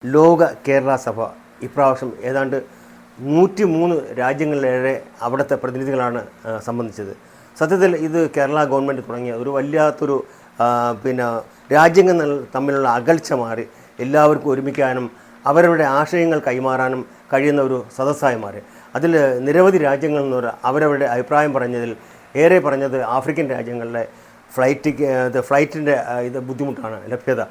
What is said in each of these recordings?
ലോക കേരള സഭ ഇപ്രാവശ്യം ഏതാണ്ട് 103 രാജ്യങ്ങളിലേറെ അവിടുത്തെ പ്രതിനിധികളാണ് സംബന്ധിച്ചത്. സത്യത്തിൽ ഇത് കേരള ഗവൺമെൻറ് തുടങ്ങിയ ഒരു വല്ലാത്തൊരു രാജ്യങ്ങൾ തമ്മിലുള്ള അകൽച്ച മാറി എല്ലാവർക്കും ഒരുമിക്കാനും അവരവരുടെ ആശയങ്ങൾ കൈമാറാനും കഴിയുന്ന ഒരു സദസ്സായി മാറി. അതിൽ നിരവധി രാജ്യങ്ങളിൽ നിന്ന് അവരവരുടെ അഭിപ്രായം പറഞ്ഞതിൽ ഏറെ പറഞ്ഞത് ആഫ്രിക്കൻ രാജ്യങ്ങളിലെ ഫ്ലൈറ്റിൻ്റെ ബുദ്ധിമുട്ടാണ്, ലഭ്യത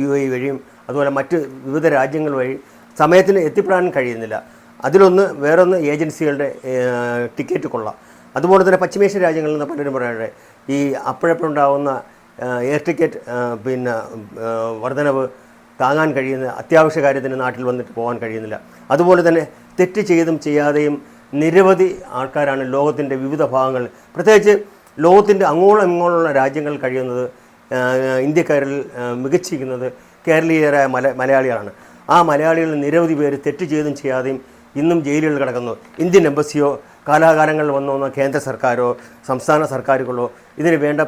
UAE വഴിയും അതുപോലെ മറ്റ് വിവിധ രാജ്യങ്ങൾ വഴി സമയത്തിന് എത്തിപ്പെടാൻ കഴിയുന്നില്ല. വേറൊന്ന് ഏജൻസികളുടെ ടിക്കറ്റ് കൊള്ളാം. അതുപോലെ തന്നെ പശ്ചിമേഷ്യൻ രാജ്യങ്ങളിൽ നിന്ന് പലരും പറയട്ടെ ഈ അപ്പോഴപ്പോഴുണ്ടാകുന്ന എയർ ടിക്കറ്റ് വർധനവ് താങ്ങാൻ കഴിയുന്ന അത്യാവശ്യ കാര്യത്തിന് നാട്ടിൽ വന്നിട്ട് പോകാൻ കഴിയുന്നില്ല. അതുപോലെ തന്നെ തെറ്റ് ചെയ്തും ചെയ്യാതെയും നിരവധി ആൾക്കാരാണ് ലോകത്തിൻ്റെ വിവിധ ഭാഗങ്ങൾ, പ്രത്യേകിച്ച് ലോകത്തിൻ്റെ അങ്ങോളം ഇങ്ങോളമുള്ള രാജ്യങ്ങൾ കഴിയുന്നത് ഇന്ത്യക്കാരിൽ മികച്ചിരിക്കുന്നത് കേരളീയരായ മലയാളികളാണ്. ആ മലയാളികളിൽ നിരവധി പേര് തെറ്റ് ചെയ്തും ചെയ്യാതെയും ഇന്നും ജയിലുകളിൽ കിടക്കുന്നു. ഇന്ത്യൻ എംബസിയോ കാലാകാലങ്ങളിൽ വന്ന കേന്ദ്ര സർക്കാരോ സംസ്ഥാന സർക്കാരുകളോ ഇതിന് വേണ്ട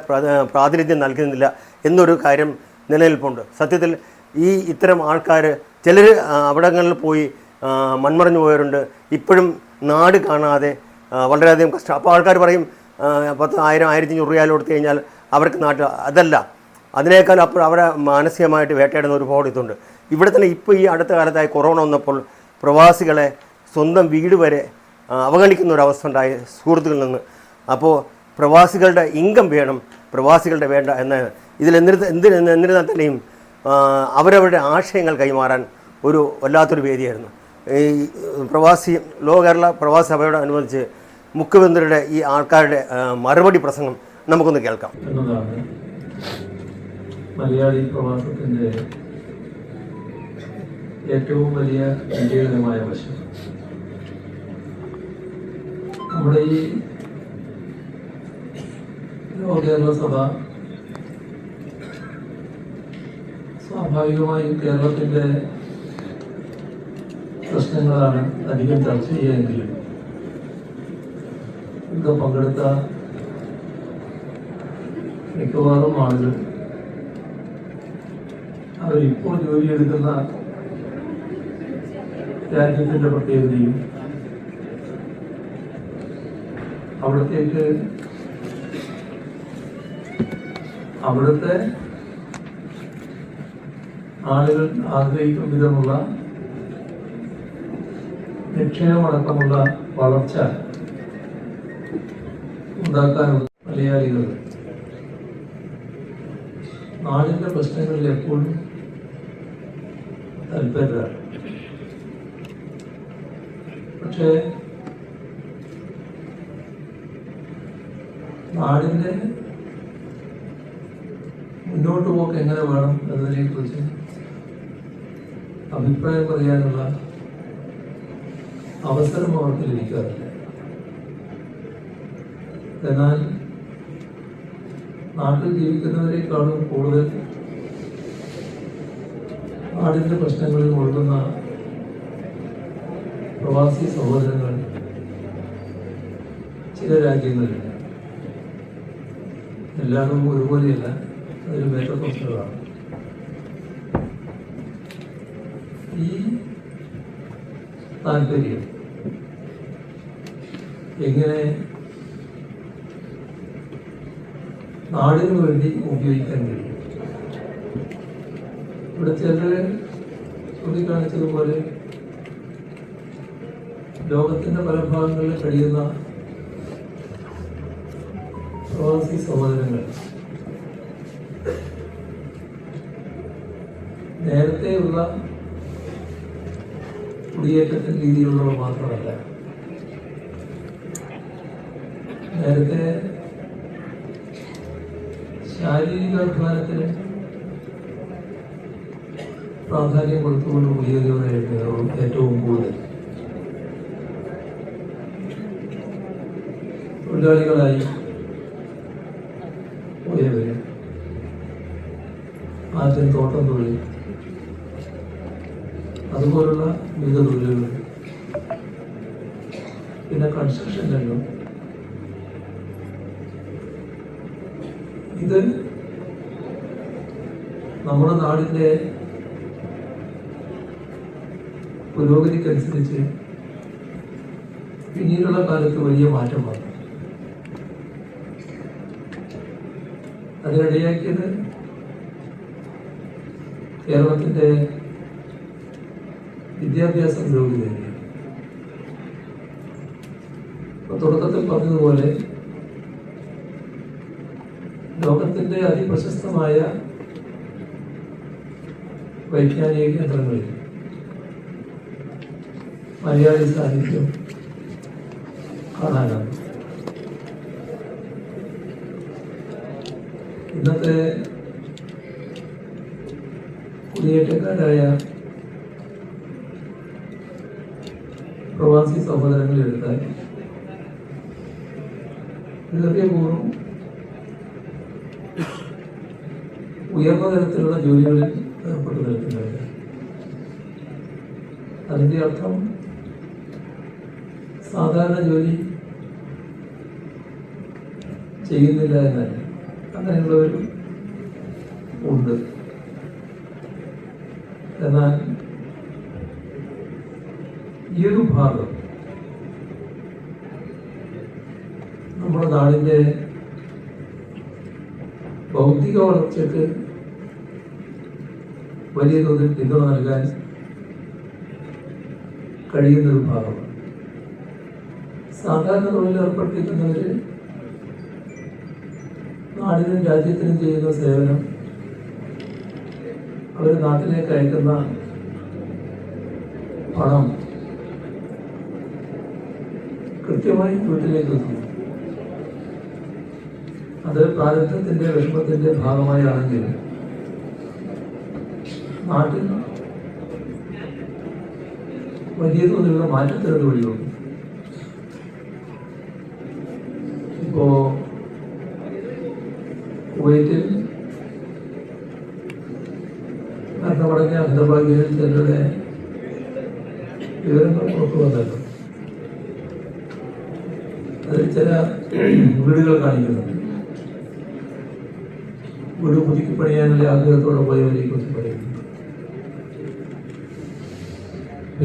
പ്രാതിനിധ്യം നൽകുന്നില്ല എന്നൊരു കാര്യം നിലനിൽപ്പുണ്ട്. സത്യത്തിൽ ഇത്തരം ആൾക്കാർ ചിലർ അവിടങ്ങളിൽ പോയി മൺമറഞ്ഞു പോയവരുണ്ട്. ഇപ്പോഴും നാട് കാണാതെ വളരെയധികം കഷ്ടം. അപ്പോൾ ആൾക്കാർ പറയും 10,000 1500 റിയാൽ കൊടുത്തു കഴിഞ്ഞാൽ അവർക്ക് നാട്ടിൽ അതല്ല, അതിനേക്കാൾ അപ്പോൾ അവരെ മാനസികമായിട്ട് വേട്ടയാടുന്ന ഒരുപാട് ഇതുണ്ട്. ഇവിടെ തന്നെ ഇപ്പോൾ ഈ അടുത്ത കാലത്തായി കൊറോണ വന്നപ്പോൾ പ്രവാസികളെ സ്വന്തം വീട് വരെ അവഗണിക്കുന്ന ഒരവസ്ഥ ഉണ്ടായി സുഹൃത്തുക്കളിൽ നിന്ന്. അപ്പോൾ പ്രവാസികളുടെ ഇൻകം വേണം, പ്രവാസികളുടെ വേണ്ട എന്നാണ്. എന്നിരുന്നാൽ തന്നെയും അവരവരുടെ ആശയങ്ങൾ കൈമാറാൻ ഒരു വല്ലാത്തൊരു വേദിയായിരുന്നു ഈ ലോക കേരള പ്രവാസി സഭയോട് അനുബന്ധിച്ച് മുഖ്യമന്ത്രിയുടെ ഈ ആൾക്കാരുടെ മറുപടി പ്രസംഗം നമുക്കൊന്ന് കേൾക്കാം. എന്നതാണ് മലയാളി പ്രവാസത്തിൻ്റെ ഏറ്റവും വലിയ വിജയകരമായ വശം. നമ്മുടെ ഈ ലോക കേരള സഭ സ്വാഭാവികമായും കേരളത്തിൻ്റെ പ്രശ്നങ്ങളാണ് അധികം ചർച്ച ചെയ്യുമെങ്കിലും ഇവിടെ പങ്കെടുത്ത മിക്കവാറും ആളുകൾ അവരിപ്പോൾ ജോലിയെടുക്കുന്ന രാജ്യത്തിൻ്റെ പ്രത്യേകതയും അവിടുത്തെ ആളുകൾ ആഗ്രഹിക്കും വിധമുള്ള നിക്ഷേപമടക്കമുള്ള വളർച്ച ഉണ്ടാക്കാനുള്ള മലയാളികൾ നാടിൻ്റെ പ്രശ്നങ്ങളിൽ എപ്പോഴും താല്പര്യരാണ്. പക്ഷേ നാടിൻ്റെ മുന്നോട്ട് പോക്ക് എങ്ങനെ വേണം എന്നതിനെക്കുറിച്ച് അഭിപ്രായം പറയാനുള്ള അവസരം അവർക്ക് ലഭിക്കാറില്ല. എന്നാൽ നാട്ടിൽ ജീവിക്കുന്നവരെക്കാളും കൂടുതൽ നാടിൻ്റെ പ്രശ്നങ്ങളിൽ മുഴുകുന്ന പ്രവാസി സഹോദരങ്ങൾ ചില രാജ്യങ്ങളിലുണ്ട്. എല്ലാവരും ഒരുപോലെയല്ല, അതൊരു മേറ്റപ്രശ്നങ്ങളാണ്. ഈ താല്പര്യം എങ്ങനെ നാടിനു വേണ്ടി ഉപയോഗിക്കാൻ കഴിയും? ഇവിടെ ചിലർ ചൂണ്ടിക്കാണിച്ചതുപോലെ ലോകത്തിൻ്റെ പല ഭാഗങ്ങളിൽ കഴിയുന്ന പ്രവാസി സഹോദരങ്ങൾ നേരത്തെയുള്ള കുടിയേറ്റത്തിൻ്റെ രീതിയിലുള്ളവ മാത്രമല്ല, നേരത്തെ ശാരീരികാധ്വാനത്തിന് പ്രാധാന്യം കൊടുത്തുകൊണ്ട് കുടിയേറിയവരായിരുന്നു ഏറ്റവും കൂടുതൽ. തൊഴിലാളികളായി പോയവര്, ആദ്യം തോട്ടം തൊഴിൽ, അതുപോലുള്ള വിവിധ തൊഴിലുകൾ, പിന്നെ കൺസ്ട്രക്ഷൻ രംഗം, ഇത് നമ്മുടെ നാടിൻ്റെ പുരോഗതിക്കനുസരിച്ച് പിന്നീടുള്ള കാലത്ത് വലിയ മാറ്റം വന്നു. അതിനിടയാക്കിയത് കേരളത്തിൻ്റെ വിദ്യാഭ്യാസ പുരോഗതി തന്നെയാണ്. തുടക്കത്തിൽ പറഞ്ഞതുപോലെ ലോകത്തിൻ്റെ അതിപ്രശസ്തമായ വൈജ്ഞാനിക കേന്ദ്രങ്ങളിൽ മലയാളി സാഹിത്യം കാണാനാണ്. ഇന്നത്തെ കുടിയേറ്റക്കാരായ പ്രവാസി സഹോദരങ്ങളെടുത്താൽ ഹൃദയപൂർവ്വം ഉയർന്ന തരത്തിലുള്ള ജോലികളിൽ ഏർപ്പെട്ടു നിൽക്കുന്നുണ്ട്. അതിൻ്റെ അർത്ഥം സാധാരണ ജോലി ചെയ്യുന്നില്ല എന്നല്ല, അങ്ങനെയുള്ളവരും ഉണ്ട്. എന്നാൽ ഈ ഒരു ഭാഗം നമ്മുടെ നാടിൻ്റെ ബൗദ്ധിക വളർച്ചയ്ക്ക് വലിയ തോതിൽ പിന്തുണ നൽകാൻ കഴിയുന്നൊരു ഭാഗമാണ്. സാധാരണ തൊഴിലേർപ്പെട്ടിരിക്കുന്നവർ നാടിനും രാജ്യത്തിനും ചെയ്യുന്ന സേവനം അവർ നാട്ടിലേക്ക് അയക്കുന്ന പണം കൃത്യമായി വീട്ടിലേക്ക് എത്തുന്നു. അത് പ്രാരബ്ധത്തിൻ്റെ വിഷമത്തിൻ്റെ ഭാഗമായാണെങ്കിൽ നാട്ടിൽ വലിയ തോതിലുള്ള മാറ്റത്തിനത് വഴിയുണ്ട്. ഇപ്പോ കുവൈറ്റിൽ മരണമടഞ്ഞ ഹതഭാഗ്യങ്ങളിൽ ചിലരുടെ വിവരങ്ങൾ പുറത്തു വന്നല്ലോ. അതിൽ ചില വീടുകൾ കാണിക്കുന്നുണ്ട്. വീട് പുതുക്കി പണിയാനുള്ള ആഗ്രഹത്തോടെ പോയവരെ കുറിച്ച് പറയുന്നു.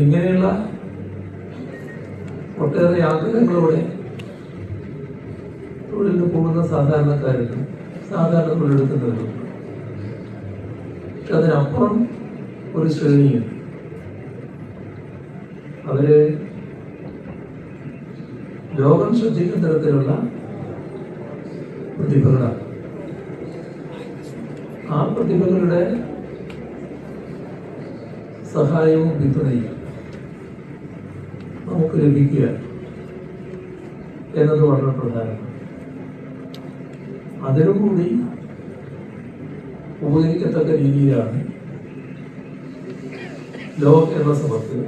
ഇങ്ങനെയുള്ള ഒട്ടേറെ ആഗ്രഹങ്ങളോടെ തൊഴിലിന് പോകുന്ന സാധാരണക്കാരുണ്ട്, സാധാരണ തൊഴിലെടുക്കുന്നവരുണ്ട്. പക്ഷെ അതിനപ്പുറം ഒരു ശ്രേണിയുണ്ട്. അവര് ലോകം ശ്രദ്ധിക്കുന്ന തരത്തിലുള്ള പ്രതിഭകളാണ്. ആ പ്രതിഭകളുടെ സഹായവും പിന്തുണയും നമുക്ക് ലഭിക്കുക എന്നത് വളരെ പ്രധാനമാണ്. അതിനുകൂടി ഉപകരിക്കത്തക്ക രീതിയിലാണ് ലോ കേരള സഭയ്ക്ക്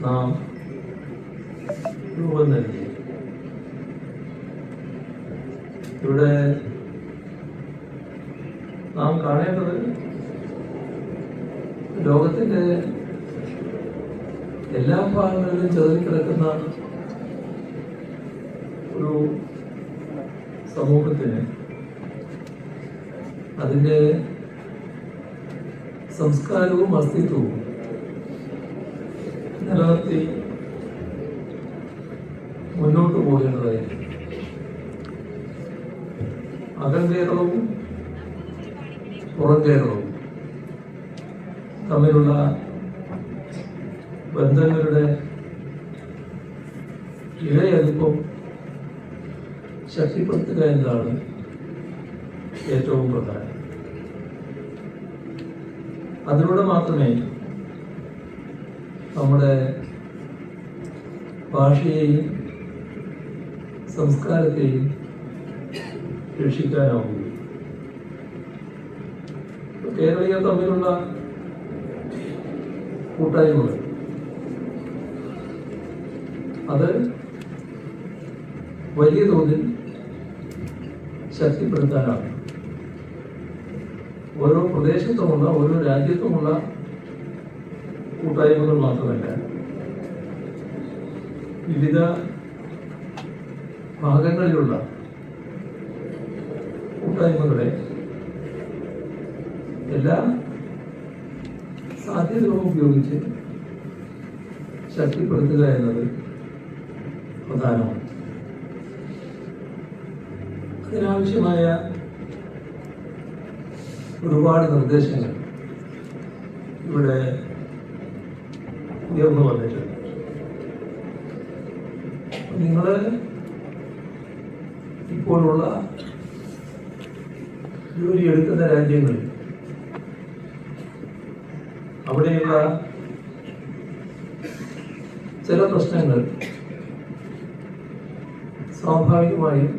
നാം രൂപം നൽകി. ഇവിടെ നാം കാണേണ്ടത് ലോകത്തിൻ്റെ എല്ലാ ഭാഗങ്ങളിലും ചേർന്നിക്കിടക്കുന്ന ഒരു സമൂഹത്തിന് അതിൻ്റെ സംസ്കാരവും അസ്തിത്വവും നിലനിർത്തി മുന്നോട്ട് പോകേണ്ടതായിരിക്കും. അകം കേരളവും പുറം കേരളവും തമ്മിലുള്ള ബന്ധങ്ങളുടെ ഇഴയടുപ്പം ശക്തിപ്പെടുത്തുക എന്നതാണ് ഏറ്റവും പ്രധാനം. അതിലൂടെ മാത്രമേ നമ്മുടെ ഭാഷയെയും സംസ്കാരത്തെയും രക്ഷിക്കാനാവുകയുള്ളൂ. കേരളീയർ തമ്മിലുള്ള കൂട്ടായ്മകൾ അത് വലിയ തോതിൽ ശക്തിപ്പെടുത്താനാണ്. ഓരോ പ്രദേശത്തുമുള്ള ഓരോ രാജ്യത്തുമുള്ള കൂട്ടായ്മകൾ മാത്രമല്ല, വിവിധ ഭാഗങ്ങളിലുള്ള കൂട്ടായ്മകളെ എല്ലാ സാധ്യതകളും ഉപയോഗിച്ച് ശക്തിപ്പെടുത്തുക എന്നത് പ്രധാനമാണ്. അതിനാവശ്യമായ ഒരുപാട് നിർദ്ദേശങ്ങൾ ഇവിടെ ഉയർന്നു വന്നിട്ടുണ്ട്. നിങ്ങൾ ഇപ്പോഴുള്ള ജോലിയെടുക്കുന്ന രാജ്യങ്ങളിൽ അവിടെയുള്ള ചില പ്രശ്നങ്ങൾ സ്വാഭാവികമായും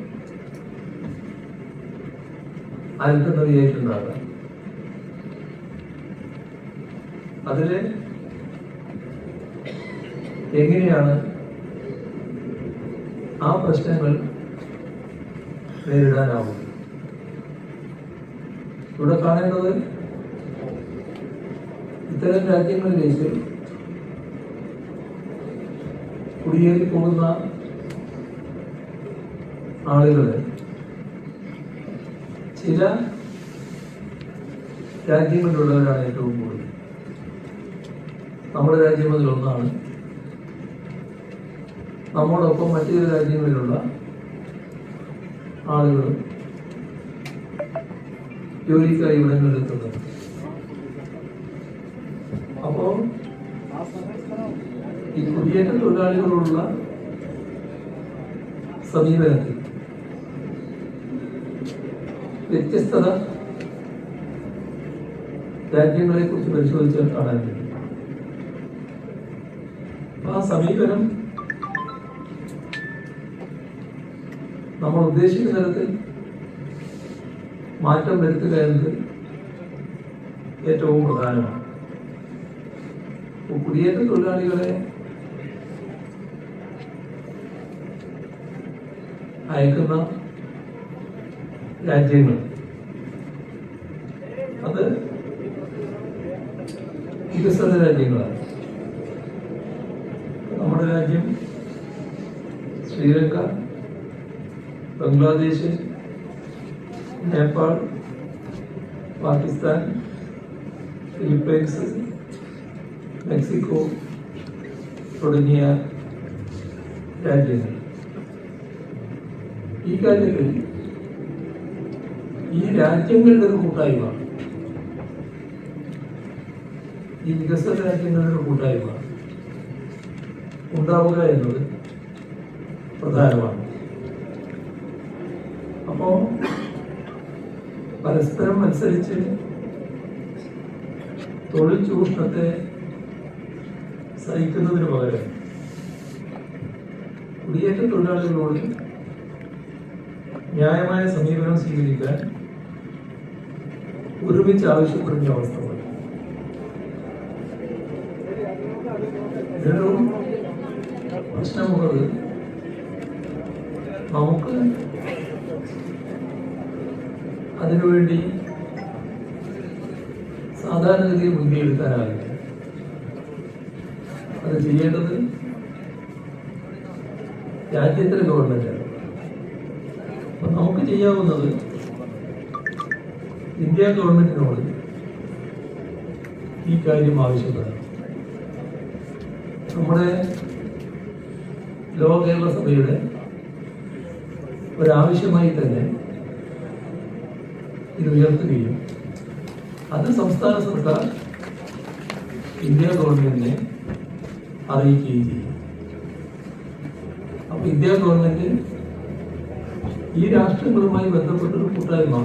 അലട്ടുന്നവയായിട്ടുണ്ടാകാം. അതിൽ എങ്ങനെയാണ് ആ പ്രശ്നങ്ങൾ നേരിടാനാവും? ഇവിടെ കാണേണ്ടത് ഇത്തരം രാജ്യങ്ങളിലേക്ക് കുടിയേറി പോകുന്ന ആളുകളെ ചില രാജ്യങ്ങളിലുള്ളവരാണ് ഏറ്റവും കൂടുതൽ. നമ്മുടെ രാജ്യം അതിലൊന്നാണ്. നമ്മോടൊപ്പം മറ്റു ചില രാജ്യങ്ങളിലുള്ള ആളുകളും ജോലിക്കായി ഇവിടങ്ങളിലെത്തുന്നത്. അപ്പോൾ ഈ കുടിയേറ്റ തൊഴിലാളികളോടുള്ള സമീപനത്തിൽ വ്യത്യസ്തത രാജ്യങ്ങളെ കുറിച്ച് പരിശോധിച്ചാൽ കാണാൻ കഴിയും. ആ സമീപനം നമ്മൾ ഉദ്ദേശിക്കുന്ന തരത്തിൽ മാറ്റം വരുത്തുക എന്നത് ഏറ്റവും പ്രധാനമാണ്. കുടിയേറ്റ തൊഴിലാളികളെ അയക്കുന്ന രാജ്യങ്ങൾ അത് വികസന രാജ്യങ്ങളാണ്. നമ്മുടെ രാജ്യം ശ്രീലങ്ക, ബംഗ്ലാദേശ്, നേപ്പാൾ, പാകിസ്ഥാൻ, ഫിലിപ്പൈൻസ്, മെക്സിക്കോ തുടങ്ങിയ രാജ്യങ്ങൾ. ഈ കാര്യത്തിൽ ഈ രാജ്യങ്ങളുടെ ഒരു കൂട്ടായ്മ, ഈ വികസന രാജ്യങ്ങളുടെ ഒരു കൂട്ടായ്മ ഉണ്ടാവുക എന്നത് പ്രധാനമാണ്. അപ്പോൾ പരസ്പരം മത്സരിച്ച് തൊഴിൽ ചൂഷണത്തെ സഹിക്കുന്നതിന് പകരം കുടിയേറ്റ തൊഴിലാളികളോട് ന്യായമായ സമീപനം സ്വീകരിക്കാൻ ഒരുമിച്ച് ആവശ്യപ്പെടുന്ന അവസ്ഥ പോലെ ഇതിനൊരു പ്രശ്നമുള്ളത് നമുക്ക് അതിനുവേണ്ടി സാധാരണഗതിയിൽ മുൻകൈയെടുക്കാനാവില്ല. അത് ചെയ്യേണ്ടത് രാജ്യത്തിലെ ഗവൺമെന്റാണ്. അപ്പം നമുക്ക് ചെയ്യാവുന്നത് ഇന്ത്യ ഗവൺമെന്റിനോട് ഈ കാര്യം ആവശ്യപ്പെടാം. നമ്മുടെ ലോക കേരള സഭയുടെ ഒരാവശ്യമായി തന്നെ ഇത് ഉയർത്തുകയും അത് സംസ്ഥാന സർക്കാർ ഇന്ത്യ ഗവൺമെന്റിനെ അറിയിക്കുകയും ചെയ്യും. അപ്പൊ ഇന്ത്യ ഗവൺമെന്റ് ഈ രാഷ്ട്രങ്ങളുമായി ബന്ധപ്പെട്ടൊരു കൂട്ടായ്മ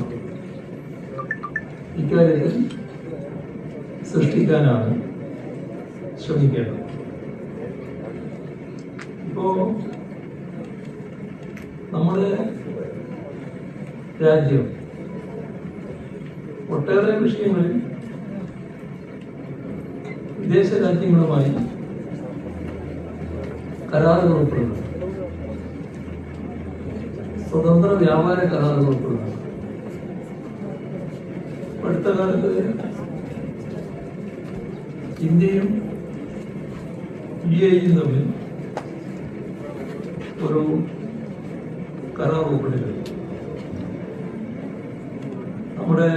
ഇക്കാര്യത്തിൽ സൃഷ്ടിക്കാനാണ് ശ്രമിക്കേണ്ടത്. ഇപ്പോ നമ്മുടെ രാജ്യം ഒട്ടേറെ വിഷയങ്ങളിൽ വിദേശ രാജ്യങ്ങളുമായി കരാറുകൾ ഉൾപ്പെടുന്നു, സ്വതന്ത്ര വ്യാപാര കരാറുകൾ ഉൾപ്പെടുന്നു. അടുത്ത കാലത്ത് ഇന്ത്യയും UAE തമ്മിൽ ഒരു കരാർ ഉൾപ്പെട്ടിട്ടുണ്ട്. നമ്മുടെ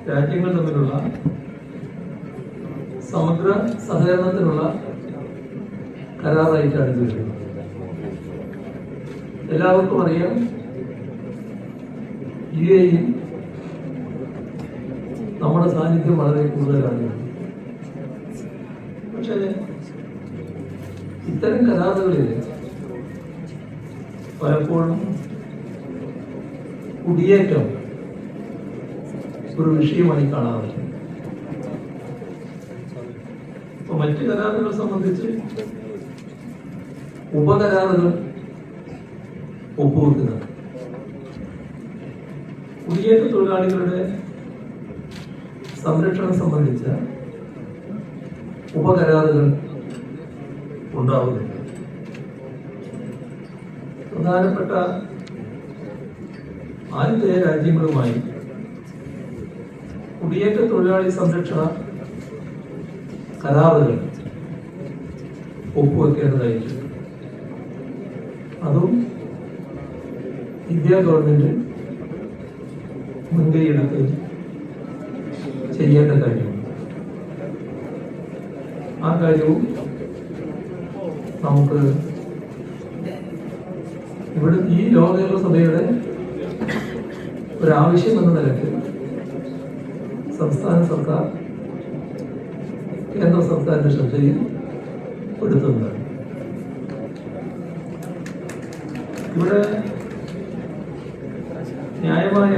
രാജ്യങ്ങൾ തമ്മിലുള്ള സമഗ്ര സഹകരണത്തിനുള്ള കരാറായിട്ടാണ് ഇത് വരുന്നത്. എല്ലാവർക്കും അറിയാം, UAE നമ്മുടെ സാന്നിധ്യം വളരെ കൂടുതലാണ്. പക്ഷേ ഇത്തരം കരാറുകളിൽ പലപ്പോഴും കുടിയേറ്റം ഒരു വിഷയമായി കാണാറുണ്ട്. അപ്പൊ മറ്റ് കരാറുകൾ സംബന്ധിച്ച് ഉപകരാറുകൾ ഒപ്പുവെക്കുന്നത് കുടിയേറ്റ തൊഴിലാളികളുടെ സംരക്ഷണം സംബന്ധിച്ച ഉപകരാറുകൾ ഉണ്ടാവുന്നുണ്ട്. പ്രധാനപ്പെട്ട ആതിഥേയ രാജ്യങ്ങളുമായി കുടിയേറ്റ തൊഴിലാളി സംരക്ഷണ കരാറുകൾ ഒപ്പുവെക്കേണ്ടതായിട്ടുണ്ട്. അതും ഇന്ത്യ ഗവൺമെന്റ് മുൻകൈയെടുത്ത് ചെയ്യേണ്ട കാര്യമാണ്. ആ കാര്യവും നമുക്ക് ഇവിടെ ഈ ലോകകേരള സഭയുടെ ഒരാവശ്യം എന്ന നിലയ്ക്ക് സംസ്ഥാന സർക്കാർ കേന്ദ്ര സർക്കാരിന്റെ ശ്രദ്ധയിൽ പെടുത്തുന്നതാണ്. ഇവിടെ ന്യായമായ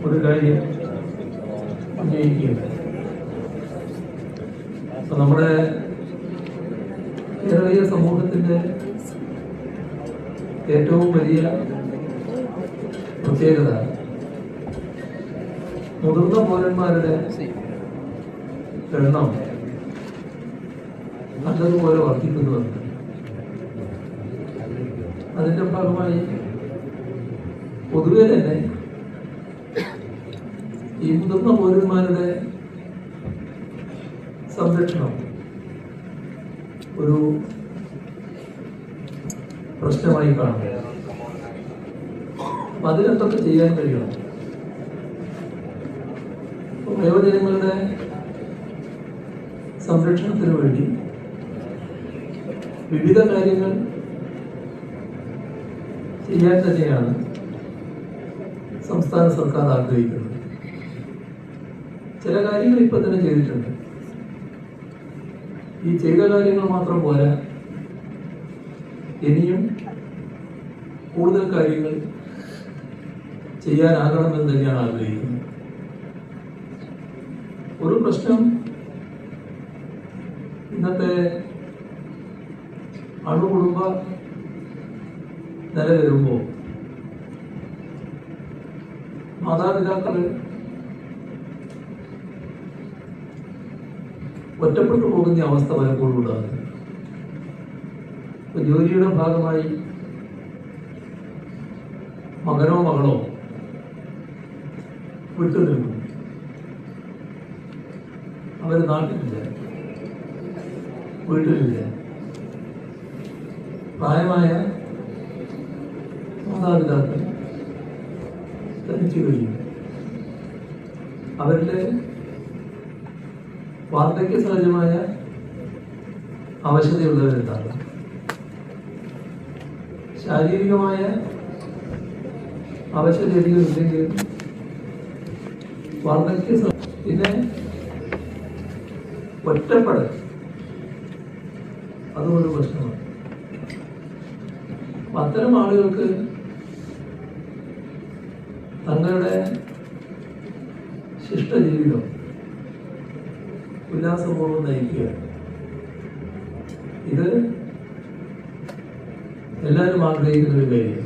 ഒരു കാര്യം ഉന്നയിക്കുകയുണ്ട്. അപ്പൊ നമ്മുടെ കേരളീയ സമൂഹത്തിന്റെ ഏറ്റവും വലിയ പ്രത്യേകത മുതിർന്ന പൗരന്മാരുടെ എണ്ണം നല്ലതുപോലെ വർദ്ധിക്കുന്നുണ്ട്. അതിന്റെ ഭാഗമായി പൊതുവെ തന്നെ ഈ മുതിർന്ന പൗരന്മാരുടെ സംരക്ഷണം ഒരു പ്രശ്നമായി കാണുന്നു. അപ്പൊ അതിനെന്തൊക്കെ ചെയ്യാൻ കഴിയണം? വയോജനങ്ങളുടെ സംരക്ഷണത്തിന് വേണ്ടി വിവിധ കാര്യങ്ങൾ ചെയ്യാൻ തന്നെയാണ് സംസ്ഥാന സർക്കാർ ആഗ്രഹിക്കുന്നത്. ചില കാര്യങ്ങൾ ഇപ്പൊ തന്നെ ചെയ്തിട്ടുണ്ട്. ഈ ചെയ്ത കാര്യങ്ങൾ മാത്രം പോരാ, ഇനിയും കൂടുതൽ കാര്യങ്ങൾ ചെയ്യാനാകണമെന്ന് തന്നെയാണ് ആഗ്രഹിക്കുന്നത്. ഒരു പ്രശ്നം ഇന്നത്തെ അണുകുടുംബ നില വരുമ്പോൾ മാതാപിതാക്കള് ഒറ്റപ്പെട്ടു പോകുന്ന അവസ്ഥ പലപ്പോഴും ഉണ്ടാകുന്നു. ജോലിയുടെ ഭാഗമായി മകനോ മകളോ വിട്ടു നിൽക്കുന്നു. അവർ നാട്ടിലില്ല, വീട്ടിലില്ല. പ്രായമായ മാതാപിതാക്കൾ തനിച്ചു കഴിയും. അവരുടെ വാർദ്ധക്യ സഹജമായ അവശതയുള്ളവരുണ്ടാകും. ശാരീരികമായ അവശതയില്ലെങ്കിൽ വാർദ്ധക്യ പിന്നെ ഒറ്റപ്പെടൽ അതും ഒരു പ്രശ്നമാണ്. അത്തരം ആളുകൾക്ക് തങ്ങളുടെ ശിഷ്ടജീവിതം ഉല്ലാസപൂർവ്വം നയിക്കുക, ഇത് എല്ലാവരും ആഗ്രഹിക്കുന്ന ഒരു കാര്യം.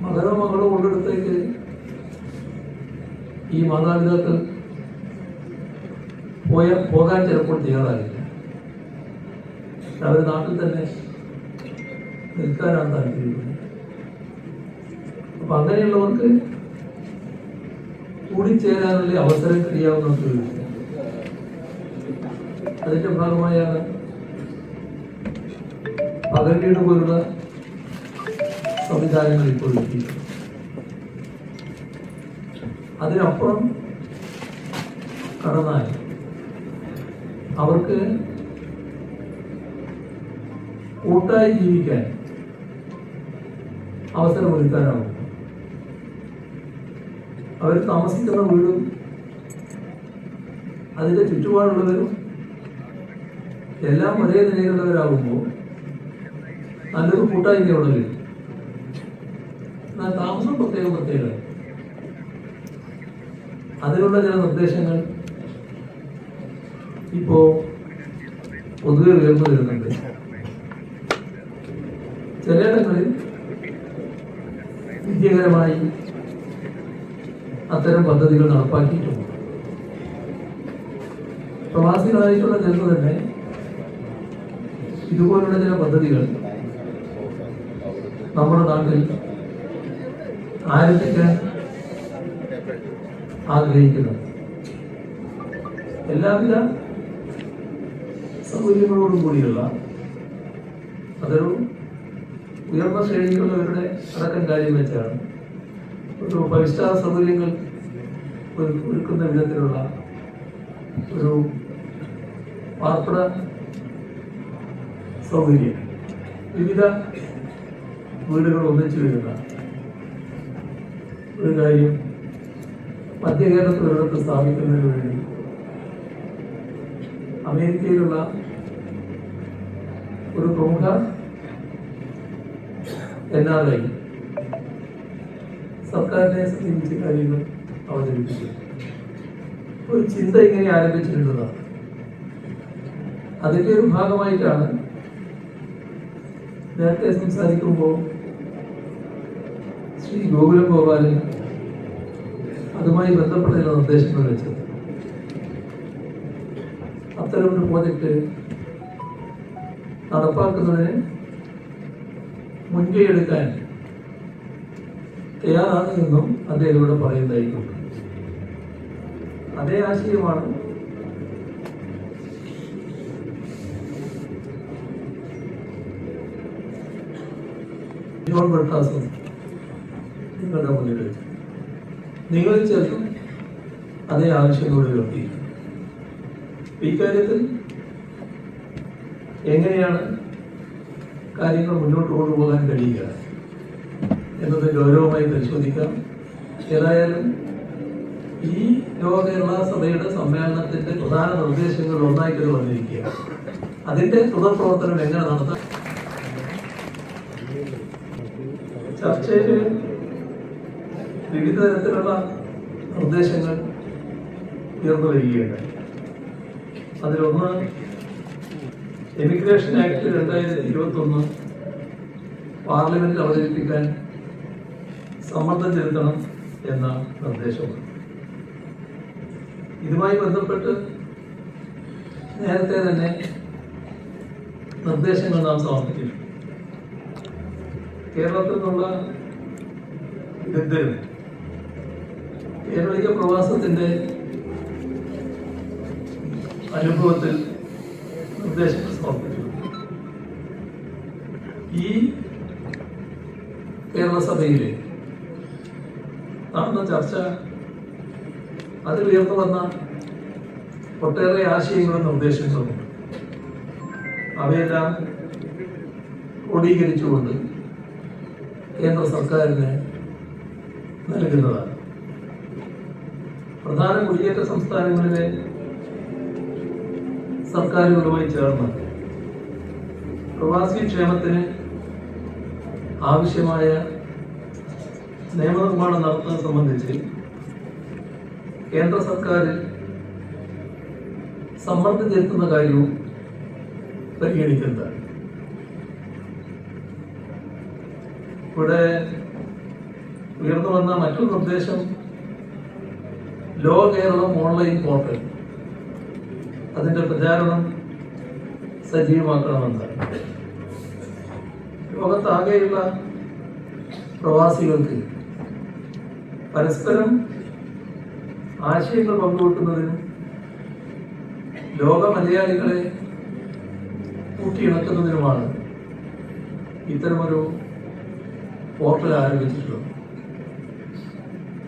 മകനോ മകളോ ഉള്ളിടത്തേക്ക് ഈ മാതാപിതാക്കൾ പോകാൻ ചിലപ്പോൾ തയ്യാറാകില്ല. അവർ നാട്ടിൽ തന്നെ നിൽക്കാനാണ് താല്പര്യപ്പെടുന്നത്. അപ്പൊ അങ്ങനെയുള്ളവർക്ക് കൂടിച്ചേരാനുള്ള അവസരം കഴിയാവുന്ന അതിന്റെ ഭാഗമായാണ് പകൽ വീട് പോലുള്ള സംവിധാനങ്ങൾ ഇപ്പോൾ എത്തിയിട്ടുള്ളത്. അതിനപ്പുറം കടന്നാൽ അവർക്ക് കൂട്ടായി ജീവിക്കാൻ അവസരമൊരുക്കാനാവും. അവർ താമസിക്കുന്ന വീടും അതിൻ്റെ ചുറ്റുപാടുള്ളവരും എല്ലാം ഒരേ നിലയിലുള്ളവരാകുമ്പോൾ നല്ലൊരു കൂട്ടായ്മ അവിടെ വരും. എന്നാൽ താമസം പ്രത്യേകം അതിനുള്ള ചില നിർദ്ദേശങ്ങൾ ഇപ്പോ പൊതുവെ ഉയർന്നു വരുന്നുണ്ട്. ചിലയിടങ്ങളിൽ വിജയകരമായി അത്തരം പദ്ധതികൾ നടപ്പാക്കിയിട്ടുണ്ട്. പ്രവാസികളായിട്ടുള്ള ജനത തന്നെ ഇതുപോലുള്ള ചില പദ്ധതികൾ നമ്മുടെ നാട്ടിൽ ആരംഭിക്കാൻ ആഗ്രഹിക്കുന്നു. എല്ലാവിധ സൗകര്യങ്ങളോടും കൂടിയുള്ള അതൊരു ഉയർന്ന ശ്രേണിയിലുള്ളവരുടെ അടക്കം കാര്യം വെച്ചാണ് ഒരു 5 സ്റ്റാർ സൗകര്യങ്ങൾ ഒരുക്കുന്ന വിധത്തിലുള്ള ഒരു പാർപ്പിട സൗകര്യം, വിവിധ വീടുകൾ ഒന്നിച്ചു വരുന്ന ഒരു കാര്യം മധ്യ കേരളത്തിൽ ഒരിടത്ത് സ്ഥാപിക്കുന്നതിന് വേണ്ടി അമേരിക്കയിലുള്ള ഒരു പ്രമുഖ NRI സർക്കാരിനെ സമീപിച്ച കാര്യങ്ങൾ അവതരിപ്പിച്ചു. ഒരു ചിന്ത ഇങ്ങനെ ആരംഭിച്ചിട്ടുള്ളതാണ്. അതിൻ്റെ ഒരു ഭാഗമായിട്ടാണ് നേരത്തെ സംസാരിക്കുമ്പോൾ ശ്രീ ഗോകുലം ഗോപാലൻ അതുമായി ബന്ധപ്പെട്ട ചില നിർദ്ദേശങ്ങൾ വെച്ചത്. അത്തരമൊരു പ്രോജക്റ്റ് നടപ്പാക്കുന്നതിന് മുൻകൈ എടുക്കാൻ തയ്യാറാണ് എന്നും അദ്ദേഹം ഇവിടെ പറയുന്നതായിട്ടുണ്ട്. അതേ ആശയമാണ് ജോൺ ബ്രിട്ടാസും നിങ്ങളുടെ മുന്നിൽ വെച്ചു. നിങ്ങളിൽ ചേർത്തും അതേ ആവശ്യങ്ങളോട് ഉയർത്തിയിരിക്കും. ഇക്കാര്യത്തിൽ എങ്ങനെയാണ് കാര്യങ്ങൾ മുന്നോട്ട് കൊണ്ടുപോകാൻ കഴിയുക എന്നത് ഗൗരവമായി പരിശോധിക്കാം. ഏതായാലും ഈ ലോക കേരള സഭയുടെ സമ്മേളനത്തിന്റെ പ്രധാന നിർദ്ദേശങ്ങൾ ഒന്നായിട്ട് വന്നിരിക്കുക. അതിന്റെ തുടർ പ്രവർത്തനം എങ്ങനെ നടത്താം? ചർച്ചയിൽ വിവിധ തരത്തിലുള്ള നിർദ്ദേശങ്ങൾ ഉയർന്നു വരികയുണ്ട്. അതിലൊന്ന് എമിഗ്രേഷൻ ആക്ട് 2021 പാർലമെന്റിൽ അവതരിപ്പിക്കാൻ സമ്മർദ്ദം ചെലുത്തണം എന്ന നിർദ്ദേശമാണ്. ഇതുമായി ബന്ധപ്പെട്ട് നേരത്തെ തന്നെ നിർദ്ദേശങ്ങൾ നാം സമർപ്പിച്ചിട്ടുണ്ട്. കേരളത്തിൽ നിന്നുള്ള വിദഗ്ധരും കേരളീയ പ്രവാസത്തിന്റെ അനുഭവത്തിൽ നിർദ്ദേശങ്ങൾ സമർപ്പിച്ചു. ഈ കേരള സഭയിൽ നടന്ന ചർച്ച അതിൽ ഉയർന്നു വന്ന ഒട്ടേറെ ആശയങ്ങളും നിർദ്ദേശങ്ങളുമുണ്ട്. അവയെല്ലാം ക്രോഡീകരിച്ചുകൊണ്ട് കേന്ദ്ര സർക്കാരിന് നൽകുന്നതാണ്. പ്രധാന കുടിയേറ്റ സംസ്ഥാനങ്ങളിലെ സർക്കാരുകളുമായി ചേർന്ന് പ്രവാസി ക്ഷേമത്തിന് ആവശ്യമായ നിയമനിർമ്മാണം നടത്തുന്നത് സംബന്ധിച്ച് കേന്ദ്ര സർക്കാരിൽ സമ്മർദ്ദം ചെലുത്തുന്ന കാര്യവും പരിഗണിക്കുന്നതാണ്. ഇവിടെ ഉയർന്നു വന്ന മറ്റൊരു നിർദ്ദേശം ലോക കേരളം ഓൺലൈൻ പോർട്ടൽ അതിന്റെ പ്രചാരണം സജീവമാക്കണമെന്നാണ്. ലോകത്താകെയുള്ള പ്രവാസികൾക്ക് പരസ്പരം ആശയങ്ങൾ പങ്കുവെക്കുന്നതിനും ലോക മലയാളികളെ കൂട്ടിയിണക്കുന്നതിനുമാണ് ഇത്തരമൊരു പോർട്ടൽ ആരംഭിച്ചിട്ടുള്ളത്.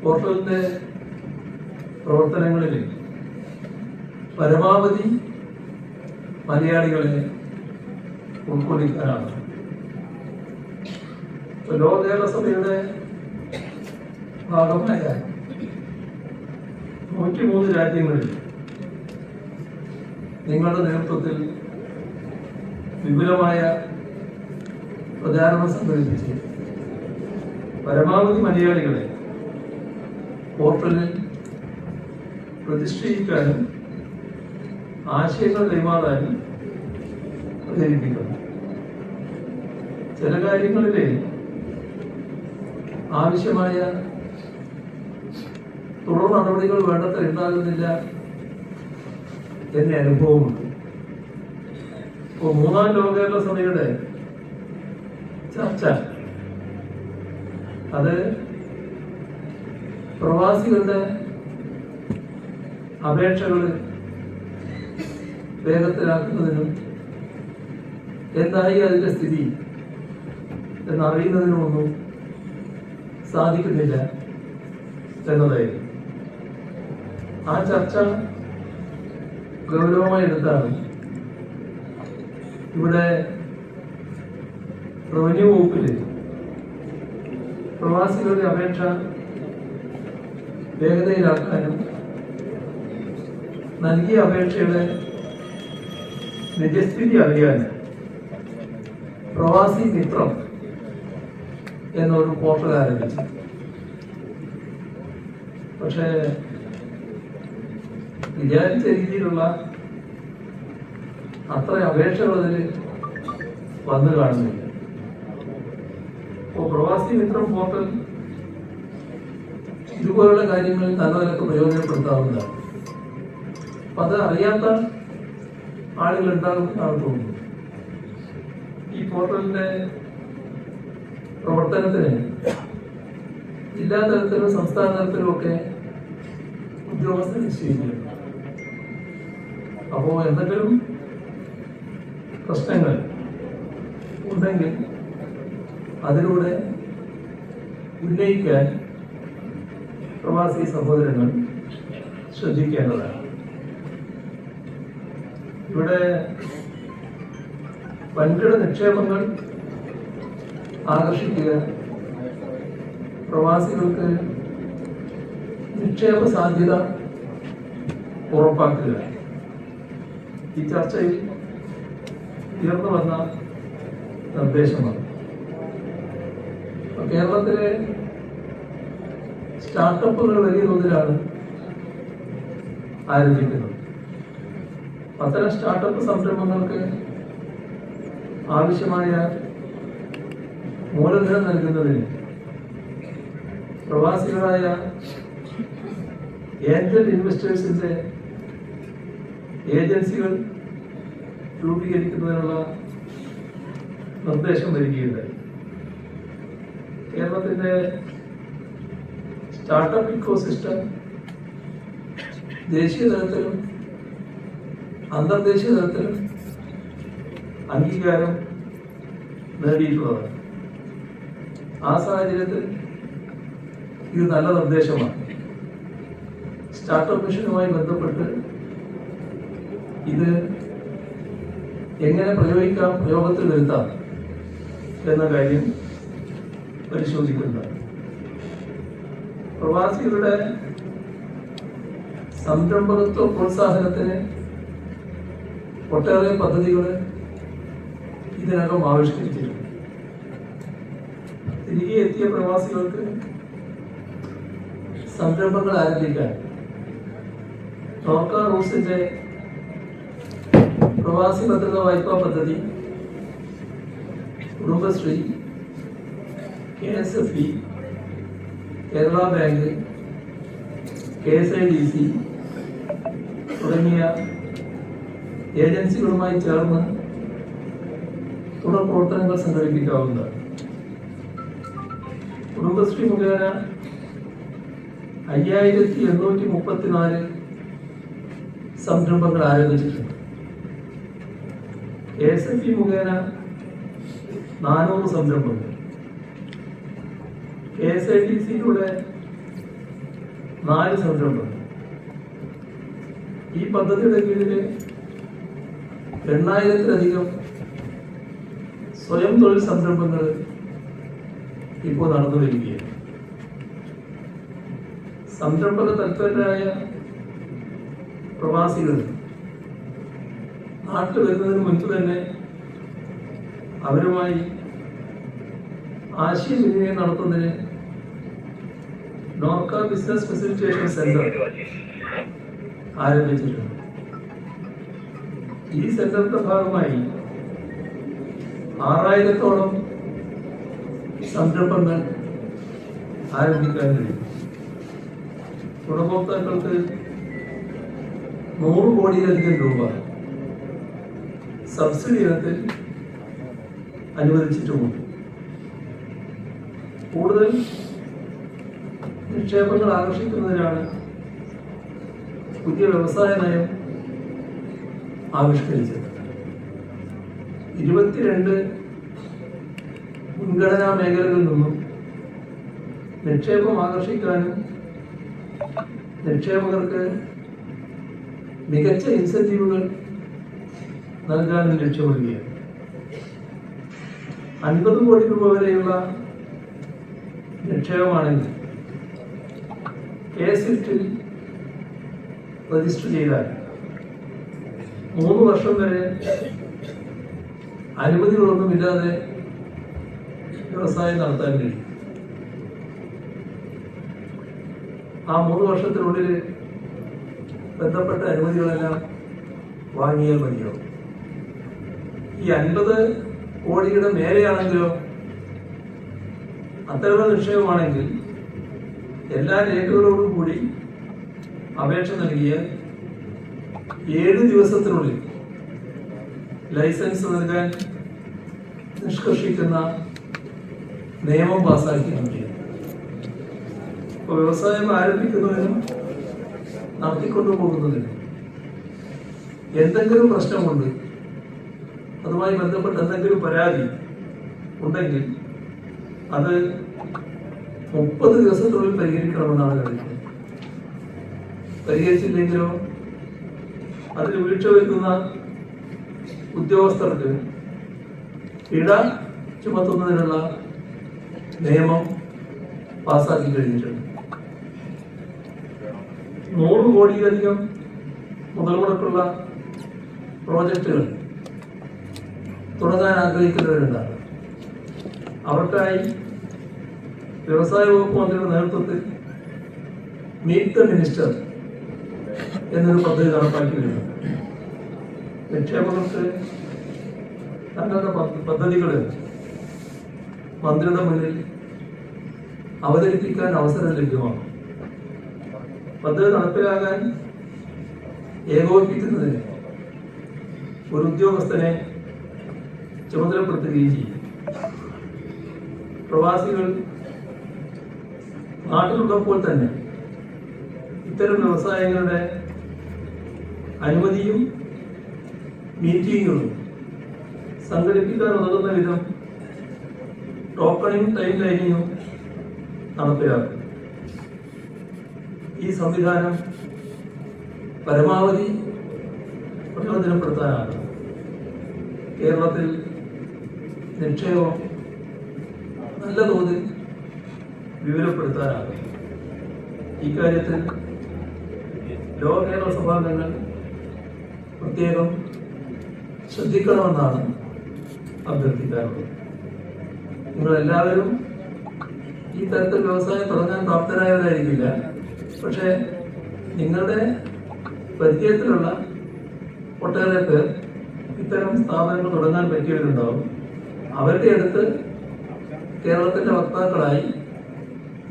പോർട്ടലിന്റെ പ്രവർത്തനങ്ങളിൽ പരമാവധി മലയാളികളെ ഉൾക്കൊള്ളിക്കാനാണ്. ലോക കേരള സഭയുടെ ഭാഗമായ 103 രാജ്യങ്ങളിൽ നിങ്ങളുടെ നേതൃത്വത്തിൽ വിപുലമായ പ്രചാരണം സംഘടിപ്പിച്ച് പരമാവധി മലയാളികളെ പോർട്ടലിൽ പ്രതിഷ്ഠിക്കാനും ആശയങ്ങൾ കൈമാറാനും പ്രേരിപ്പിക്കുന്നു. ചില കാര്യങ്ങളിൽ ആവശ്യമായ തുടർ നടപടികൾ വേണ്ടത്ര ഉണ്ടാകുന്നില്ല എന്ന അനുഭവമുണ്ട്. ഇപ്പോൾ 3-ാം ലോക കേരള സഭയുടെ ചർച്ച അത് പ്രവാസികളുടെ അപേക്ഷകൾ വേഗത്തിലാക്കുന്നതിനും എന്തായി അതിന്റെ സ്ഥിതി എന്നറിയുന്നതിനുമൊന്നും സാധിക്കുന്നില്ല എന്നതായിരുന്നു. ആ ചർച്ച ഗൗരവമായി എടുത്താണ് ഇവിടെ റവന്യൂ വകുപ്പില് പ്രവാസികളുടെ അപേക്ഷ വേഗതയിലാക്കാനും നൽകിയ അപേക്ഷയുടെ നിജസ്ഥിതി അറിയാനും പ്രവാസി മിത്രം എന്നൊരു പോർട്ടൽ ആരംഭിച്ചു. പക്ഷേ വിചാരിച്ച രീതിയിലുള്ള അത്ര അപേക്ഷകൾ അതിൽ വന്നു കാണുന്നില്ല. അപ്പോൾ പ്രവാസി മിത്രം പോർട്ടൽ ഇതുപോലുള്ള കാര്യങ്ങളിൽ നല്ല നിലക്ക് പ്രയോജനപ്പെടുത്താവുന്നതാണ്. അപ്പൊ അത് അറിയാത്ത ആളുകൾ ഉണ്ടാകുമെന്നാണ് തോന്നുന്നത്. ഈ പോർട്ടലിന്റെ പ്രവർത്തനത്തിന് ജില്ലാ തലത്തിലും സംസ്ഥാന തലത്തിലും ഒക്കെ ഉദ്യോഗസ്ഥർ നിശ്ചയിക്കുന്നു. അപ്പോൾ എന്തെങ്കിലും പ്രശ്നങ്ങൾ ഉണ്ടെങ്കിൽ അതിലൂടെ ഉന്നയിക്കാൻ പ്രവാസി സഹോദരങ്ങൾ ശ്രദ്ധിക്കേണ്ടതാണ്. ഇവിടെ വൻകിട നിക്ഷേപങ്ങൾ ആകർഷിക്കുക, പ്രവാസികൾക്ക് നിക്ഷേപ സാധ്യത ഉറപ്പാക്കുക, ഈ ചർച്ചയിൽ ഉയർന്നു വന്ന നിർദ്ദേശമാണ്. കേരളത്തിലെ സ്റ്റാർട്ടപ്പുകൾ വലിയ തോതിലാണ് ആരംഭിക്കുന്നത്. അത്തരം സ്റ്റാർട്ടപ്പ് സംരംഭങ്ങൾക്ക് ആവശ്യമായ മൂലധനം നൽകുന്നതിന് പ്രവാസികളായ ഏഞ്ചൽ ഇൻവെസ്റ്റേഴ്സിന്റെ ഏജൻസികൾ രൂപീകരിക്കുന്നതിനുള്ള നിർദ്ദേശം വരികയുണ്ടായി. കേരളത്തിന്റെ സ്റ്റാർട്ടപ്പ് ഇക്കോസിസ്റ്റം ദേശീയ തലത്തിലും അന്തർദേശീയ തലത്തിലും അംഗീകാരം നേടിയിട്ടുള്ളതാണ്. ആ സാഹചര്യത്തിൽ ഇത് നല്ല നിർദ്ദേശമാണ്. സ്റ്റാർട്ടപ്പ് മിഷനുമായി ബന്ധപ്പെട്ട് ഇത് എങ്ങനെ പ്രയോഗത്തിൽ വരുത്താം എന്ന കാര്യം പരിശോധിക്കുന്നതാണ്. പ്രവാസികളുടെ സംരംഭകത്വ പ്രോത്സാഹനത്തിന് ഒട്ടേറെ പദ്ധതികൾ ഇതിനകം ആവിഷ്കരിച്ചിട്ടുണ്ട്. തിരികെ എത്തിയ പ്രവാസികൾക്ക് സംരംഭങ്ങൾ ആരംഭിക്കാൻ നോർക്ക റൂട്ട്സിന്റെ പ്രവാസി ഭദ്രത വായ്പാ പദ്ധതി, Kudumbashree, KSFE, Kerala bank, KSIDC തുടങ്ങിയ ഏജൻസികളുമായി ചേർന്ന് തുടർ പ്രവർത്തനങ്ങൾ സംഘടിപ്പിക്കാവുന്നതാണ്. കുടുംബശ്രീ മുഖേന 5834 സംരംഭങ്ങൾ ആരംഭിച്ചിട്ടുണ്ട്. KSFE മുഖേന 400 സംരംഭങ്ങൾ, KSIDCയിലൂടെ 4 സംരംഭങ്ങൾ, ഈ പദ്ധതിയുടെ കീഴിൽ 8,000-ത്തിലധികം സ്വയം തൊഴിൽ സംരംഭങ്ങൾ ഇപ്പോൾ നടന്നു വരികയാണ്. സംരംഭക തൽപരരായ പ്രവാസികൾ നാട്ടിൽ വരുന്നതിന് മുൻപ് തന്നെ അവരുമായി ആശയവിനിമയം നടത്തുന്നതിന് നോർക്ക ബിസിനസ് ഫെസിലിറ്റേഷൻ സെന്റർ ആരംഭിച്ചിട്ടുണ്ട്. ഈ സെന്ററിന്റെ ഭാഗമായി 6,000-ഓളം സംരംഭങ്ങൾ ആരംഭിക്കാൻ കഴിയും. ഗുണഭോക്താക്കൾക്ക് 100 കോടിയിലധികം രൂപ സബ്സിഡി ഇനത്തിൽ അനുവദിച്ചിട്ടുമുണ്ട്. കൂടുതൽ നിക്ഷേപങ്ങൾ ആകർഷിക്കുന്നതിനാണ് പുതിയ വ്യവസായ നയം ആവിഷ്കരിച്ചത്. 22 മുൻഗണനാ മേഖലകളിൽ നിന്നും നിക്ഷേപം ആകർഷിക്കാനും നിക്ഷേപകർക്ക് മികച്ച ഇൻസെന്റീവുകൾ നൽകാനും ലക്ഷ്യമിടുകയാണ്. 50 കോടി രൂപ വരെയുള്ള നിക്ഷേപമാണെങ്കിൽ KSIFT-ൽ രജിസ്റ്റർ ചെയ്താൽ 3 വർഷം വരെ അനുമതികളൊന്നുമില്ലാതെ വ്യവസായം നടത്താൻ കഴിയും. ആ 3 വർഷത്തിനുള്ളിൽ ബന്ധപ്പെട്ട അനുമതികളെല്ലാം വാങ്ങിയാൽ മതിയാവും. ഈ 50 കോടിയുടെ മേലെയാണെങ്കിലോ അത്തരം നിക്ഷേപമാണെങ്കിൽ എല്ലാ രേഖകളോടും കൂടി അപേക്ഷ നൽകിയാൽ 7 ദിവസത്തിനുള്ളിൽ ലൈസൻസ് നൽകാൻ നിഷ്കർഷിക്കുന്ന നിയമം പാസാക്കിയിട്ടുണ്ട്. ഇപ്പോൾ വ്യവസായം ആരംഭിക്കുന്നതിനും നടത്തിക്കൊണ്ടുപോകുന്നതിനും എന്തെങ്കിലും പ്രശ്നമുണ്ട്, അതുമായി ബന്ധപ്പെട്ട് എന്തെങ്കിലും പരാതി ഉണ്ടെങ്കിൽ അത് 30 ദിവസത്തിനുള്ളിൽ പരിഹരിക്കണമെന്നാണ് കഴിക്കുന്നത്. പരിഹരിച്ചില്ലെങ്കിലോ അതിൽ വീഴ്ച വരുത്തുന്ന ഉദ്യോഗസ്ഥർക്ക് പിഴ ചുമത്തുന്നതിനുള്ള നിയമം പാസാക്കി കഴിഞ്ഞിട്ടുണ്ട്. 100 കോടിയിലധികം മുതൽ മുടക്കുള്ള പ്രോജക്റ്റുകൾ തുടങ്ങാൻ ആഗ്രഹിക്കുന്നവരുണ്ടാകും. അവർക്കായി വ്യവസായ വകുപ്പ് മന്ത്രിയുടെ നേതൃത്വത്തിൽ മീറ്റ് ദ മിനിസ്റ്റർ എന്നൊരു പദ്ധതി നടപ്പാക്കി വരുന്നു. നിക്ഷേപകർക്ക് തങ്ങളുടെ പദ്ധതികൾ മന്ത്രിയുടെ മുന്നിൽ അവതരിപ്പിക്കാൻ അവസരം ലഭ്യമാണ്. പദ്ധതി നടപ്പിലാകാൻ ഏകോപിപ്പിക്കുന്നതിന് ഒരു ഉദ്യോഗസ്ഥനെ ചുമതലപ്പെടുത്തുകയും ചെയ്യും. പ്രവാസികൾ നാട്ടിലുള്ളപ്പോൾ തന്നെ ഇത്തരം വ്യവസായങ്ങളുടെ അനുമതിയും മീറ്റിങ്ങുകളും സംഘടിപ്പിക്കാൻ ഉതകുന്ന വിധം ടോക്കണിംഗ് ടൈം ലൈനിങ്ങും നടപ്പിലാക്കും. ഈ സംവിധാനം പരമാവധി പ്രയോജനപ്പെടുത്താനാണ് കേരളത്തിൽ നിക്ഷേപം നല്ല തോതിൽ വിവരപ്പെടുത്താനാകും. ഇക്കാര്യത്തിൽ ലോക കേരള സഭാംഗങ്ങൾ പ്രത്യേകം ശ്രദ്ധിക്കണമെന്നാണ് അഭ്യർത്ഥിക്കാറുള്ളത്. നിങ്ങളെല്ലാവരും ഈ തരത്തിൽ വ്യവസായം തുടങ്ങാൻ പ്രാപ്തരായവരായിരിക്കില്ല. പക്ഷേ നിങ്ങളുടെ പരിചയത്തിലുള്ള ഒട്ടേറെ പേർ ഇത്തരം സ്ഥാപനങ്ങൾ തുടങ്ങാൻ പറ്റിയവരുണ്ടാവും. അവരുടെ അടുത്ത് കേരളത്തിന്റെ വക്താക്കളായി